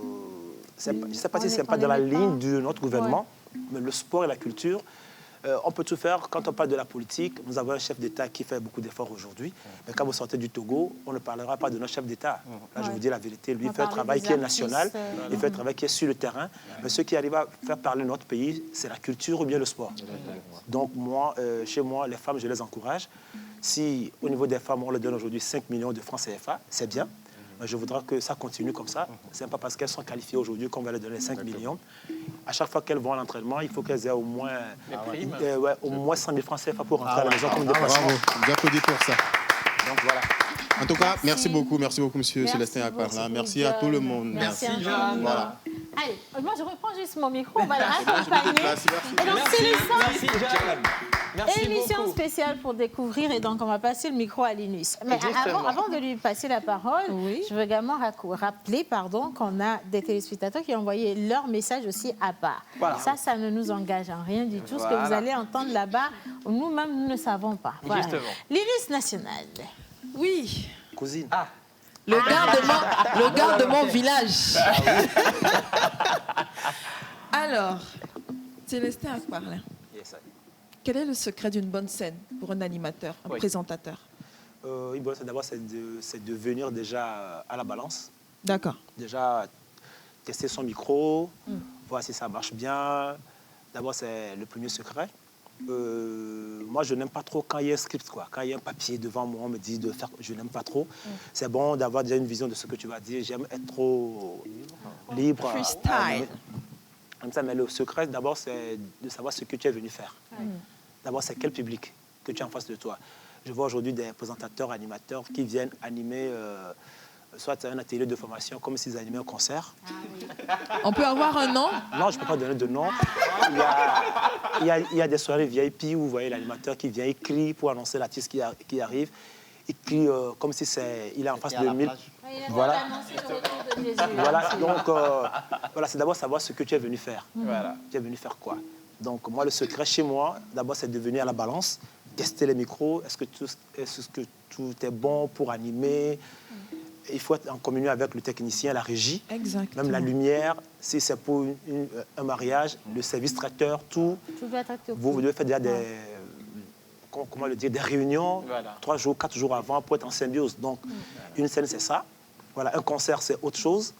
[SPEAKER 12] je ne sais pas si c'est pas dans la ligne de notre gouvernement, mais le sport et la culture, on peut tout faire. Quand on parle de la politique, nous avons un chef d'État qui fait beaucoup d'efforts aujourd'hui. Mais quand vous sortez du Togo, on ne parlera pas de notre chef d'État. Là, je vous dis la vérité. Lui,
[SPEAKER 3] On
[SPEAKER 12] il fait un
[SPEAKER 3] parlait
[SPEAKER 12] travail
[SPEAKER 3] des
[SPEAKER 12] qui est
[SPEAKER 3] artistes,
[SPEAKER 12] national. Il fait un travail qui est sur le terrain. Mais ce qui arrive à faire parler notre pays, c'est la culture ou bien le sport. Donc, moi, chez moi, les femmes, je les encourage. Si, au niveau des femmes, on leur donne aujourd'hui 5 millions de francs CFA, c'est bien. Mais je voudrais que ça continue comme ça. Ce n'est pas parce qu'elles sont qualifiées aujourd'hui qu'on va leur donner 5 millions. À chaque fois qu'elles vont à l'entraînement, il faut qu'elles aient au moins, au moins 100 000 francs CFA pour rentrer à la maison comme déplacement.
[SPEAKER 14] Bravo, j'applaudis pour ça.
[SPEAKER 12] Donc voilà.
[SPEAKER 14] En tout cas, merci beaucoup, monsieur Célestin Akparlin.
[SPEAKER 3] beaucoup,
[SPEAKER 14] Merci à tout le monde.
[SPEAKER 3] Merci,
[SPEAKER 4] John.
[SPEAKER 3] John.
[SPEAKER 14] Voilà.
[SPEAKER 3] Allez, moi je reprends juste mon micro, on va le raccompagner. Et donc, c'est le sens.
[SPEAKER 4] Merci, John. Merci
[SPEAKER 3] Émission
[SPEAKER 4] beaucoup.
[SPEAKER 3] spéciale pour découvrir et donc on va passer le micro à Linus. Mais
[SPEAKER 4] Exactement.
[SPEAKER 3] avant de lui passer la parole, je veux également rappeler qu'on a des téléspectateurs qui ont envoyé leur message aussi à part.
[SPEAKER 4] Voilà.
[SPEAKER 3] Ça ne nous engage en rien du tout. Ce que vous
[SPEAKER 4] Voilà.
[SPEAKER 3] allez entendre là-bas, nous-mêmes, nous ne savons pas. Voilà.
[SPEAKER 4] Justement.
[SPEAKER 3] Linus National.
[SPEAKER 5] Oui,
[SPEAKER 12] Cousine.
[SPEAKER 5] le gars de mon village. Alors, Célestin Akparlin,
[SPEAKER 12] Yes, I-
[SPEAKER 5] quel est le secret d'une bonne scène pour un animateur, un
[SPEAKER 12] Oui.
[SPEAKER 5] présentateur?
[SPEAKER 12] D'abord, c'est de venir déjà à la balance.
[SPEAKER 5] D'accord.
[SPEAKER 12] Déjà, tester son micro, voir si ça marche bien. D'abord, c'est le premier secret. Moi, je n'aime pas trop quand il y a un script, quoi. Quand il y a un papier devant moi, on me dit de faire. Je n'aime pas trop. C'est bon d'avoir déjà une vision de ce que tu vas dire. J'aime être trop libre.
[SPEAKER 5] Freestyle.
[SPEAKER 12] Comme ça, mais le secret, d'abord, c'est de savoir ce que tu es venu faire. D'abord, c'est quel public que tu as en face de toi. Je vois aujourd'hui des présentateurs, animateurs qui viennent animer soit un atelier de formation comme s'ils animaient un concert.
[SPEAKER 5] On peut avoir un nom?
[SPEAKER 12] Non, je ne peux pas donner de nom. Il y a des soirées VIP où vous voyez l'animateur qui vient, il crie pour annoncer l'artiste qui arrive. Il crie comme si il est en face de 1000. Voilà. Voilà, donc voilà, c'est d'abord savoir ce que tu es venu faire.
[SPEAKER 4] Voilà.
[SPEAKER 12] Tu es venu faire quoi? Donc moi, le secret chez moi, d'abord, c'est de venir à la balance, tester les micros. Est-ce que tout est bon pour animer? Il faut être en communion avec le technicien, la régie,
[SPEAKER 5] Exactement.
[SPEAKER 12] même la lumière. Si c'est pour un mariage, le service traiteur, tout.
[SPEAKER 3] Tout doit être
[SPEAKER 12] Vous devez faire déjà des réunions,
[SPEAKER 4] Voilà.
[SPEAKER 12] 3 jours, 4 jours avant pour être en symbiose. Donc, une scène, c'est ça. Voilà, un concert, c'est autre chose.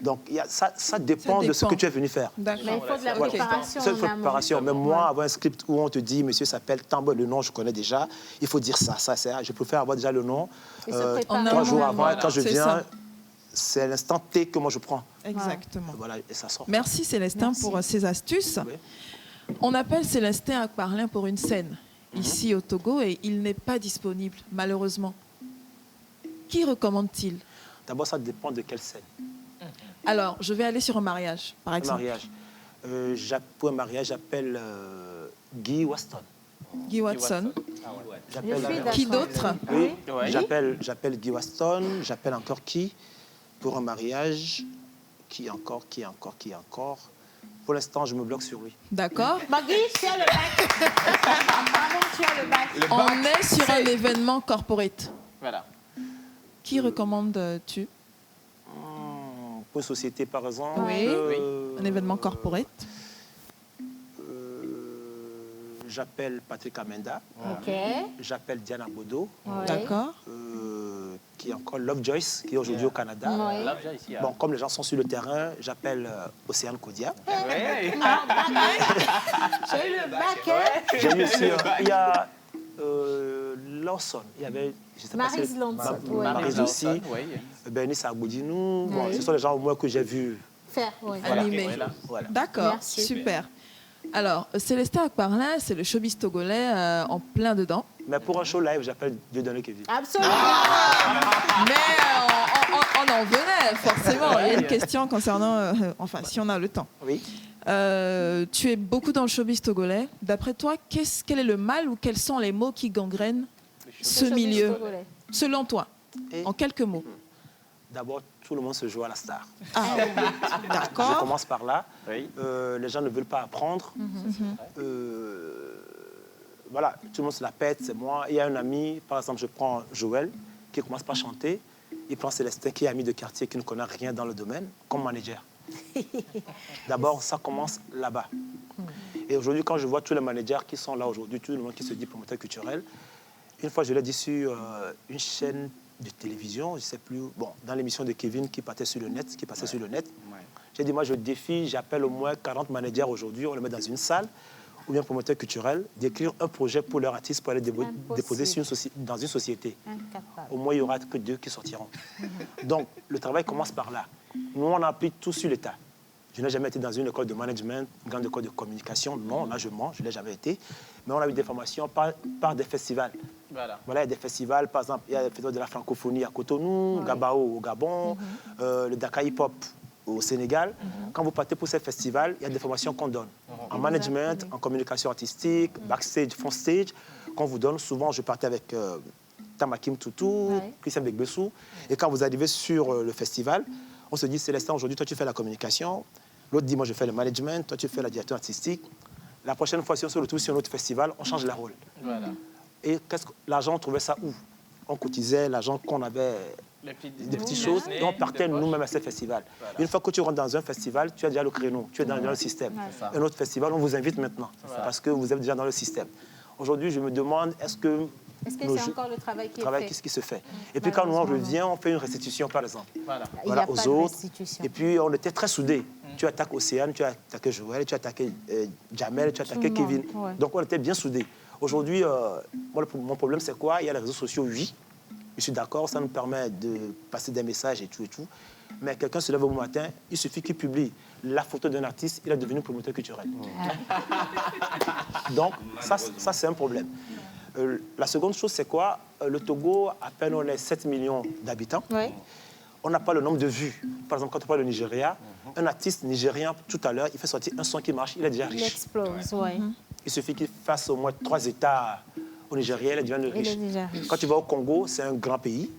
[SPEAKER 12] Donc, ça dépend de ce que tu es venu faire.
[SPEAKER 5] D'accord.
[SPEAKER 3] Mais il faut de la
[SPEAKER 12] Voilà.
[SPEAKER 3] préparation.
[SPEAKER 12] C'est
[SPEAKER 3] en
[SPEAKER 12] une
[SPEAKER 3] amont.
[SPEAKER 12] préparation. Même moi, avoir un script où on te dit, monsieur s'appelle Tambo, le nom, je connais déjà. Il faut dire ça. Je préfère avoir déjà le nom.
[SPEAKER 3] Et se préparer.
[SPEAKER 12] 3 jours avant,
[SPEAKER 5] Voilà,
[SPEAKER 12] quand je
[SPEAKER 5] c'est
[SPEAKER 12] viens,
[SPEAKER 5] ça.
[SPEAKER 12] c'est l'instant T que moi je prends.
[SPEAKER 5] Exactement.
[SPEAKER 12] Voilà, et ça sort.
[SPEAKER 5] Merci Célestin pour ces astuces.
[SPEAKER 12] Oui.
[SPEAKER 5] On appelle Célestin Akparlin pour une scène ici au Togo et il n'est pas disponible, malheureusement. Qui recommande-t-il?
[SPEAKER 12] D'abord, ça dépend de quelle scène.
[SPEAKER 5] Alors, je vais aller sur un mariage, par
[SPEAKER 12] Un
[SPEAKER 5] exemple.
[SPEAKER 12] mariage. Pour un mariage, j'appelle Guy Waston.
[SPEAKER 5] Guy Watson.
[SPEAKER 12] J'appelle-
[SPEAKER 5] Qui d'autre?
[SPEAKER 12] Oui,
[SPEAKER 4] Oui.
[SPEAKER 12] j'appelle Guy Waston. J'appelle encore qui pour un mariage? Qui encore? Pour l'instant, je me bloque sur lui.
[SPEAKER 5] D'accord.
[SPEAKER 3] Magui, tu as le bac. Pardon, tu as le bac.
[SPEAKER 5] On est sur un événement corporate.
[SPEAKER 4] Voilà.
[SPEAKER 5] Qui recommandes-tu?
[SPEAKER 12] Pour une société, par exemple.
[SPEAKER 5] Oui. Un événement corporate.
[SPEAKER 12] J'appelle Patrick Amenda.
[SPEAKER 3] Ok.
[SPEAKER 12] J'appelle Diana Bodo.
[SPEAKER 3] Ouais.
[SPEAKER 5] D'accord.
[SPEAKER 12] Qui est encore Love Joyce, qui est aujourd'hui au Canada.
[SPEAKER 3] Ouais.
[SPEAKER 4] Love Joyce, yeah.
[SPEAKER 12] Bon, comme les gens sont sur le terrain, j'appelle Océane Kodia.
[SPEAKER 4] Oui.
[SPEAKER 3] Non, bac. J'ai eu le bac. Hein.
[SPEAKER 12] J'ai eu aussi, il y a Lawson. Il y avait, je sais pas si-
[SPEAKER 3] Maryse Lawson, ouais.
[SPEAKER 12] Maryse aussi.
[SPEAKER 4] Lawson, oui.
[SPEAKER 12] Bernice Agbodinou. Bon,
[SPEAKER 3] Oui.
[SPEAKER 12] ce sont les gens au moins que j'ai vus.
[SPEAKER 3] Faire, oui.
[SPEAKER 12] Voilà.
[SPEAKER 5] Animé.
[SPEAKER 4] Voilà.
[SPEAKER 12] Voilà.
[SPEAKER 5] D'accord.
[SPEAKER 3] Merci.
[SPEAKER 5] Super. Alors, Célestin Akparlin, c'est le showbiz togolais en plein dedans.
[SPEAKER 12] Mais pour un show live, j'appelle Dieudonné Kevin.
[SPEAKER 3] Absolument.
[SPEAKER 5] Mais on en venait, forcément. Il y a une question concernant, enfin, si on a le temps.
[SPEAKER 12] Oui.
[SPEAKER 5] Tu es beaucoup dans le showbiz togolais. D'après toi, quel est le mal ou quels sont les mots qui gangrènent ce
[SPEAKER 3] Le showbiz
[SPEAKER 5] milieu,
[SPEAKER 3] togolais.
[SPEAKER 5] selon toi,
[SPEAKER 12] Et
[SPEAKER 5] en quelques mots?
[SPEAKER 12] d'abord, tout le monde se joue à la star.
[SPEAKER 5] Ah,
[SPEAKER 12] Je
[SPEAKER 5] d'accord.
[SPEAKER 12] commence par là.
[SPEAKER 4] Oui.
[SPEAKER 12] Les gens ne veulent pas apprendre. Voilà, tout le monde se la pète, c'est moi. Il y a un ami, par exemple, je prends Joël, qui commence par chanter. Il prend Célestin, qui est ami de quartier, qui ne connaît rien dans le domaine, comme manager. D'abord, ça commence là-bas. Et aujourd'hui, quand je vois tous les managers qui sont là aujourd'hui, tout le monde qui se dit promoteur culturel, une fois, je l'ai dit sur une chaîne de télévision, je ne sais plus, bon, dans l'émission de Kevin qui passait sur le net, j'ai dit, moi, je défie, j'appelle au moins 40 managers aujourd'hui, on les met dans une salle, ou bien promoteur culturel, d'écrire un projet pour leur artiste pour aller déposer sur dans une société.
[SPEAKER 3] Incapable.
[SPEAKER 12] Au moins, il n'y aura que 2 qui sortiront. Donc, le travail commence par là. Nous, on applique tout sur l'État. Je n'ai jamais été dans une école de management, une grande école de communication. Non, là, je mens, je ne l'ai jamais été. Mais on a eu des formations par des festivals.
[SPEAKER 4] Voilà.
[SPEAKER 12] Voilà, il y a des festivals, par exemple, il y a le festival de la francophonie à Cotonou, Gabao au Gabon, le Dakar Hip Hop au Sénégal. Quand vous partez pour ces festivals, il y a des formations qu'on donne. En management, en communication artistique, backstage, front stage, qu'on vous donne. Souvent, je partais avec Tamakim Toutou, Christian Begbessou. Et quand vous arrivez sur le festival, on se dit, Célestin, aujourd'hui, toi, tu fais la communication. L'autre dit, moi, je fais le management. Toi, tu fais la direction artistique. La prochaine fois, si on se retrouve sur un autre festival, on change la rôle.
[SPEAKER 4] Voilà.
[SPEAKER 12] Et l'argent, on trouvait ça où? On cotisait l'argent qu'on avait, des petites choses, et on partait nous-mêmes à ces festivals. Voilà. Une fois que tu rentres dans un festival, tu as déjà le créneau, tu es dans le système. Un autre festival, on vous invite maintenant, parce que vous êtes déjà dans le système. Aujourd'hui, je me demande, est-ce que
[SPEAKER 3] c'est encore le travail qui est fait?
[SPEAKER 12] Qui se fait. Et puis quand nous on revient, on fait une restitution, par exemple.
[SPEAKER 3] Voilà,
[SPEAKER 12] aux autres. Et puis on était très soudés. Tu attaques Océane, tu as attaqué Joël, tu as attaqué Jamel, tu as attaqué Kevin.
[SPEAKER 3] Ouais.
[SPEAKER 12] Donc on était bien soudés. Aujourd'hui, mon problème, c'est quoi? Il y a les réseaux sociaux, oui. Je suis d'accord, ça nous permet de passer des messages et tout. Mais quelqu'un se lève au matin, il suffit qu'il publie la photo d'un artiste, il est devenu promoteur culturel. Donc, ça c'est un problème. La seconde chose, c'est quoi? Le Togo, à peine on est 7 millions d'habitants. Oui. On n'a pas le nombre de vues. Par exemple, quand on parle de Nigeria, un artiste nigérien, tout à l'heure, il fait sortir un son qui marche, il est déjà riche.
[SPEAKER 3] Il explose, oui.
[SPEAKER 12] Il suffit qu'il fasse au moins 3 États au Nigeria, il est déjà riche. Quand tu vas au Congo, c'est un grand pays.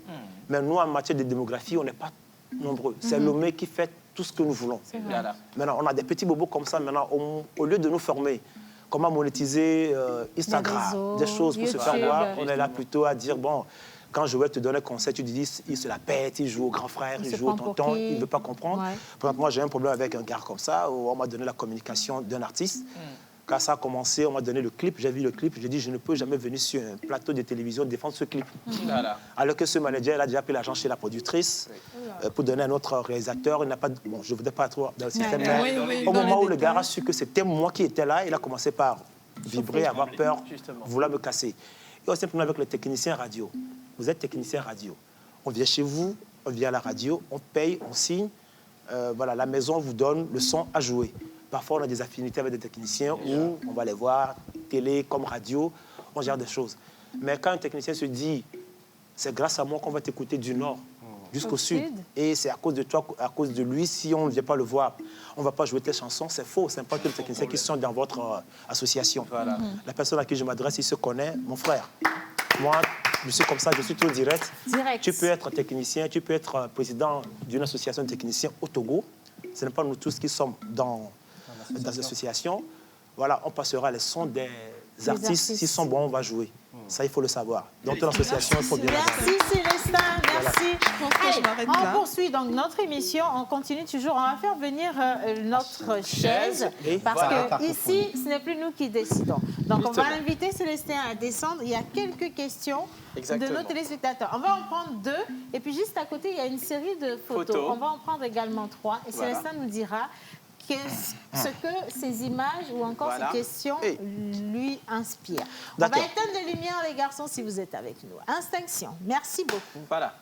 [SPEAKER 12] Mais nous, en matière de démographie, on n'est pas nombreux. C'est Lomé qui fait tout ce que nous voulons. Maintenant, on a des petits bobos comme ça. Maintenant, au lieu de nous former, comment monétiser Instagram, des choses pour
[SPEAKER 3] YouTube,
[SPEAKER 12] se faire voir, on est là plutôt à dire, bon, quand Joël te donne un conseil, tu te dis, il se la pète, il joue au grand frère, il joue au tonton, il ne veut pas comprendre. Ouais. Par exemple, moi, j'ai un problème avec un gars comme ça, où on m'a donné la communication d'un artiste. Quand ça a commencé, on m'a donné le clip, j'ai vu le clip, j'ai dit, je ne peux jamais venir sur un plateau de télévision défendre ce clip. Alors que ce manager, il a déjà pris l'argent chez la productrice pour donner à un autre réalisateur. Il n'a pas, bon, je ne voudrais pas trop dans le système, mais au moment où le gars a su que c'était moi qui étais là, il a commencé par vibrer, avoir peur, vouloir me casser. Et aussi, avec le technicien radio. Vous êtes technicien radio. On vient chez vous, on vient à la radio, on paye, on signe. Voilà, la maison vous donne le son à jouer. Parfois, on a des affinités avec des techniciens où on va les voir, télé comme radio, on gère des choses. Mais quand un technicien se dit, c'est grâce à moi qu'on va t'écouter du Nord, jusqu'au
[SPEAKER 3] Au
[SPEAKER 12] sud.
[SPEAKER 3] sud.
[SPEAKER 12] Et c'est à cause de toi, à cause de lui, si on ne vient pas le voir, on ne va pas jouer telle chanson, c'est faux. C'est pas tous les techniciens qui sont dans votre association.
[SPEAKER 4] Voilà.
[SPEAKER 12] La personne à qui je m'adresse, il se connaît, mon frère. Moi, je suis comme ça, je suis trop direct. Tu peux être technicien, tu peux être président d'une association de techniciens au Togo. Ce n'est pas nous tous qui sommes dans l'association. Voilà, on passera les sons des artistes. S'ils sont bons, on va jouer. Ça, il faut le savoir. Dans toute l'association, il faut bien
[SPEAKER 3] Merci Célestin, merci.
[SPEAKER 5] je m'arrête
[SPEAKER 3] On
[SPEAKER 5] là.
[SPEAKER 3] poursuit donc notre émission, on continue toujours, on va faire venir notre chaise, parce
[SPEAKER 4] Voilà.
[SPEAKER 3] que ici, ce n'est plus nous qui décidons. Donc on va
[SPEAKER 4] Justement.
[SPEAKER 3] inviter Célestin à descendre, il y a quelques questions
[SPEAKER 4] Exactement.
[SPEAKER 3] de nos téléspectateurs. On va en prendre 2, et puis juste à côté, il y a une série de photos.
[SPEAKER 4] Photos.
[SPEAKER 3] On va en prendre également 3, et
[SPEAKER 4] Voilà.
[SPEAKER 3] Célestin nous dira ce que ces images ou encore
[SPEAKER 4] Voilà.
[SPEAKER 3] ces questions lui inspirent. On va
[SPEAKER 12] D'accord.
[SPEAKER 3] éteindre les lumières, les garçons, si vous êtes avec nous. Instinction, merci beaucoup.
[SPEAKER 4] Voilà.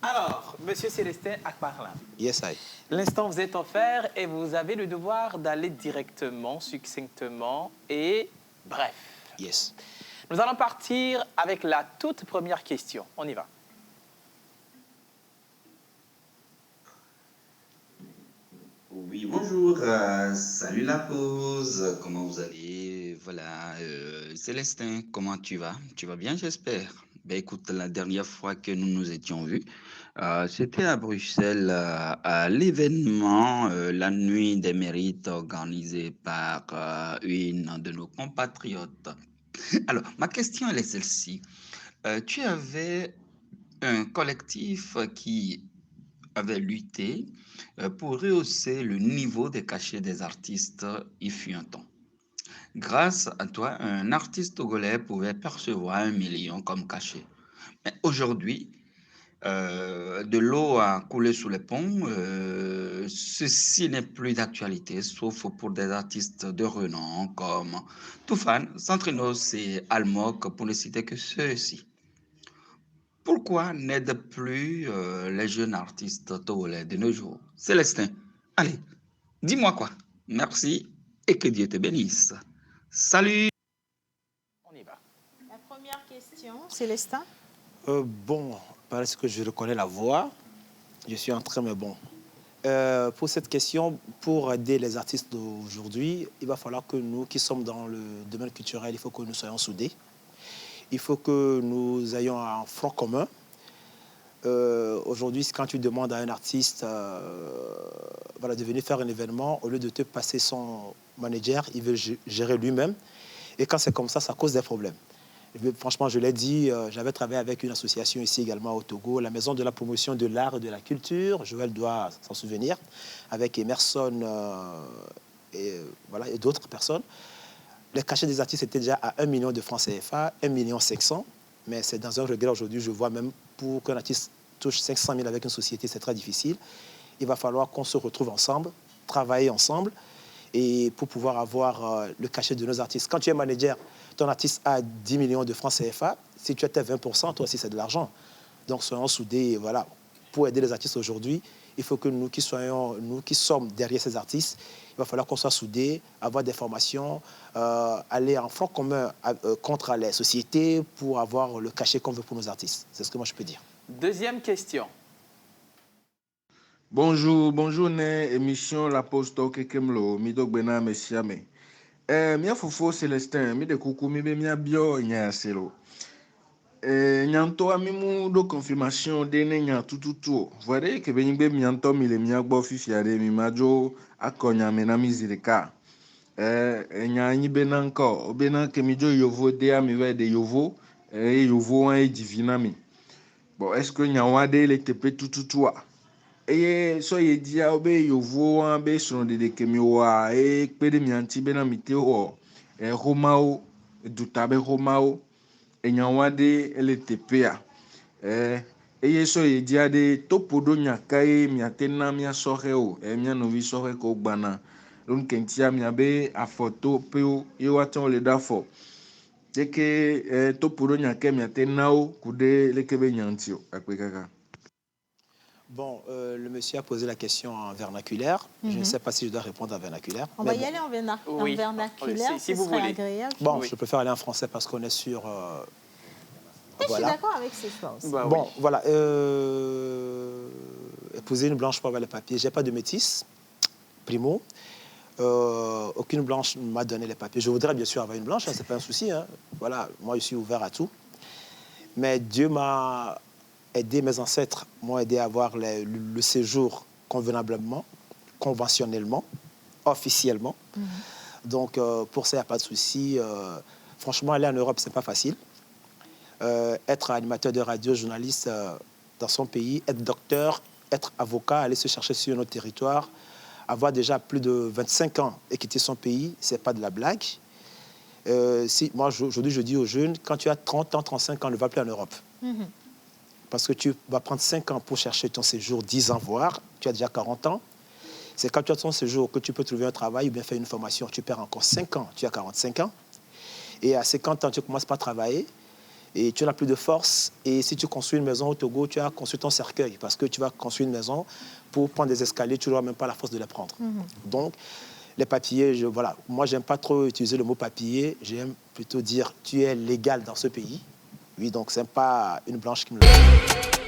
[SPEAKER 4] Alors, Monsieur Célestin Akbarla,
[SPEAKER 12] Yes, I.
[SPEAKER 4] l'instant vous est offert et vous avez le devoir d'aller directement, succinctement et bref.
[SPEAKER 12] Yes.
[SPEAKER 4] Nous allons partir avec la toute première question. On y va.
[SPEAKER 15] Oui, bonjour, salut la pause, comment vous allez? Voilà, Célestin, comment tu vas? Tu vas bien, j'espère. Ben écoute, la dernière fois que nous nous étions vus, c'était à Bruxelles, à l'événement La Nuit des Mérites organisé par une de nos compatriotes. Alors, ma question, elle est celle-ci. Tu avais un collectif qui avait lutté pour rehausser le niveau des cachets des artistes, il fut un temps. Grâce à toi, un artiste togolais pouvait percevoir 1 million comme cachet. Mais aujourd'hui, de l'eau a coulé sous les ponts. Ceci n'est plus d'actualité, sauf pour des artistes de renom comme Toufan, Centrinos et Almok, pour ne citer que ceux-ci. Pourquoi n'aide plus les jeunes artistes togolais de nos jours? Célestin, allez, dis-moi quoi. Merci et que Dieu te bénisse. Salut!
[SPEAKER 4] On y va.
[SPEAKER 3] La première question, Célestin.
[SPEAKER 12] Bon, parce que je reconnais la voix, je suis en train, mais bon. Pour cette question, pour aider les artistes d'aujourd'hui, il va falloir que nous, qui sommes dans le domaine culturel, il faut que nous soyons soudés. Il faut que nous ayons un front commun. Aujourd'hui, quand tu demandes à un artiste voilà, de venir faire un événement, au lieu de te passer son manager, il veut gérer lui-même. Et quand c'est comme ça, ça cause des problèmes. Et franchement, je l'ai dit, j'avais travaillé avec une association ici également au Togo, la Maison de la promotion de l'art et de la culture, Joël doit s'en souvenir, avec Emerson voilà, et d'autres personnes. Les cachets des artistes étaient déjà à 1 million de francs CFA, 1,5 million. Mais c'est dans un regret aujourd'hui, je vois même pour qu'un artiste touche 500 000 avec une société, c'est très difficile. Il va falloir qu'on se retrouve ensemble, travailler ensemble, et pour pouvoir avoir le cachet de nos artistes. Quand tu es manager, ton artiste a 10 millions de francs CFA, si tu étais 20%, toi aussi c'est de l'argent. Donc soyons soudés, voilà. Pour aider les artistes aujourd'hui, il faut que nous qui sommes derrière ces artistes, il va falloir qu'on soit soudés, avoir des formations, aller en front commun contre les sociétés pour avoir le cachet qu'on veut pour nos artistes. C'est ce que moi je peux dire.
[SPEAKER 4] Deuxième question.
[SPEAKER 16] Bonjour, bonjour, né émission La Pause Talk Kemlo, mi dogbena mesiame. Mia fofo Célestin, mi de kuku mi be mia bio nya selo. Nyanto amimu do confirmation de ne nya tututu. Voire que benigbe mianto mi le mia gbo fifiare mi majo akonya me na mizirika. Nya nyi benanko, obena ke mi jo yovo de ami we de yovo, yovo an e divina mi. Bon, est-ce que nya wade le tepe tututua? Eye so ye dia obe yovo an be son de kemi wa pede mi anti bena miteo romao dutabe romao enyawade LTPA eye so ye dia de topodo nyakae mi atena mi asore o mi anovi sore ko gbana lon kentia mi abe afoto peo ye waton le dafo teke topodo nyakae mi atena o kude lekebe nyantio akpekaka.
[SPEAKER 12] Bon, le monsieur a posé la question en vernaculaire. Je ne sais pas si je dois répondre en vernaculaire.
[SPEAKER 3] On va y aller en vernaculaire,
[SPEAKER 4] si
[SPEAKER 3] ce
[SPEAKER 4] vous
[SPEAKER 3] serait
[SPEAKER 4] voulez.
[SPEAKER 3] agréable.
[SPEAKER 12] Bon, je préfère aller en français parce qu'on est sur
[SPEAKER 3] Et je suis d'accord avec ces choix aussi.
[SPEAKER 4] Bah
[SPEAKER 12] Bon,
[SPEAKER 4] oui.
[SPEAKER 12] voilà. Épouser une blanche pour avoir les papiers. J'ai pas de métis, primo. Aucune blanche ne m'a donné les papiers. Je voudrais bien sûr avoir une blanche, hein, c'est pas un souci. Hein. Voilà, moi je suis ouvert à tout. Mais Dieu m'a aidé, mes ancêtres m'ont aidé à avoir le séjour convenablement, conventionnellement, officiellement. Donc pour ça, il n'y a pas de souci. Franchement, aller en Europe, c'est pas facile. Être animateur de radio, journaliste dans son pays, être docteur, être avocat, aller se chercher sur notre territoire, avoir déjà plus de 25 ans et quitter son pays, c'est pas de la blague. Moi, aujourd'hui, je dis aux jeunes, quand tu as 30 ans, 35 ans, ne va plus en Europe. Parce que tu vas prendre 5 ans pour chercher ton séjour, 10 ans voire, tu as déjà 40 ans. C'est quand tu as ton séjour que tu peux trouver un travail ou bien faire une formation. Tu perds encore 5 ans, tu as 45 ans. Et à 50 ans, tu commences par travailler et tu n'as plus de force. Et si tu construis une maison au Togo, tu as construit ton cercueil parce que tu vas construire une maison pour prendre des escaliers, tu n'auras même pas la force de les prendre. Donc, les papiers, voilà. Moi, je n'aime pas trop utiliser le mot papier. J'aime plutôt dire tu es légal dans ce pays. Oui, donc ce n'est pas une blanche qui me le dit.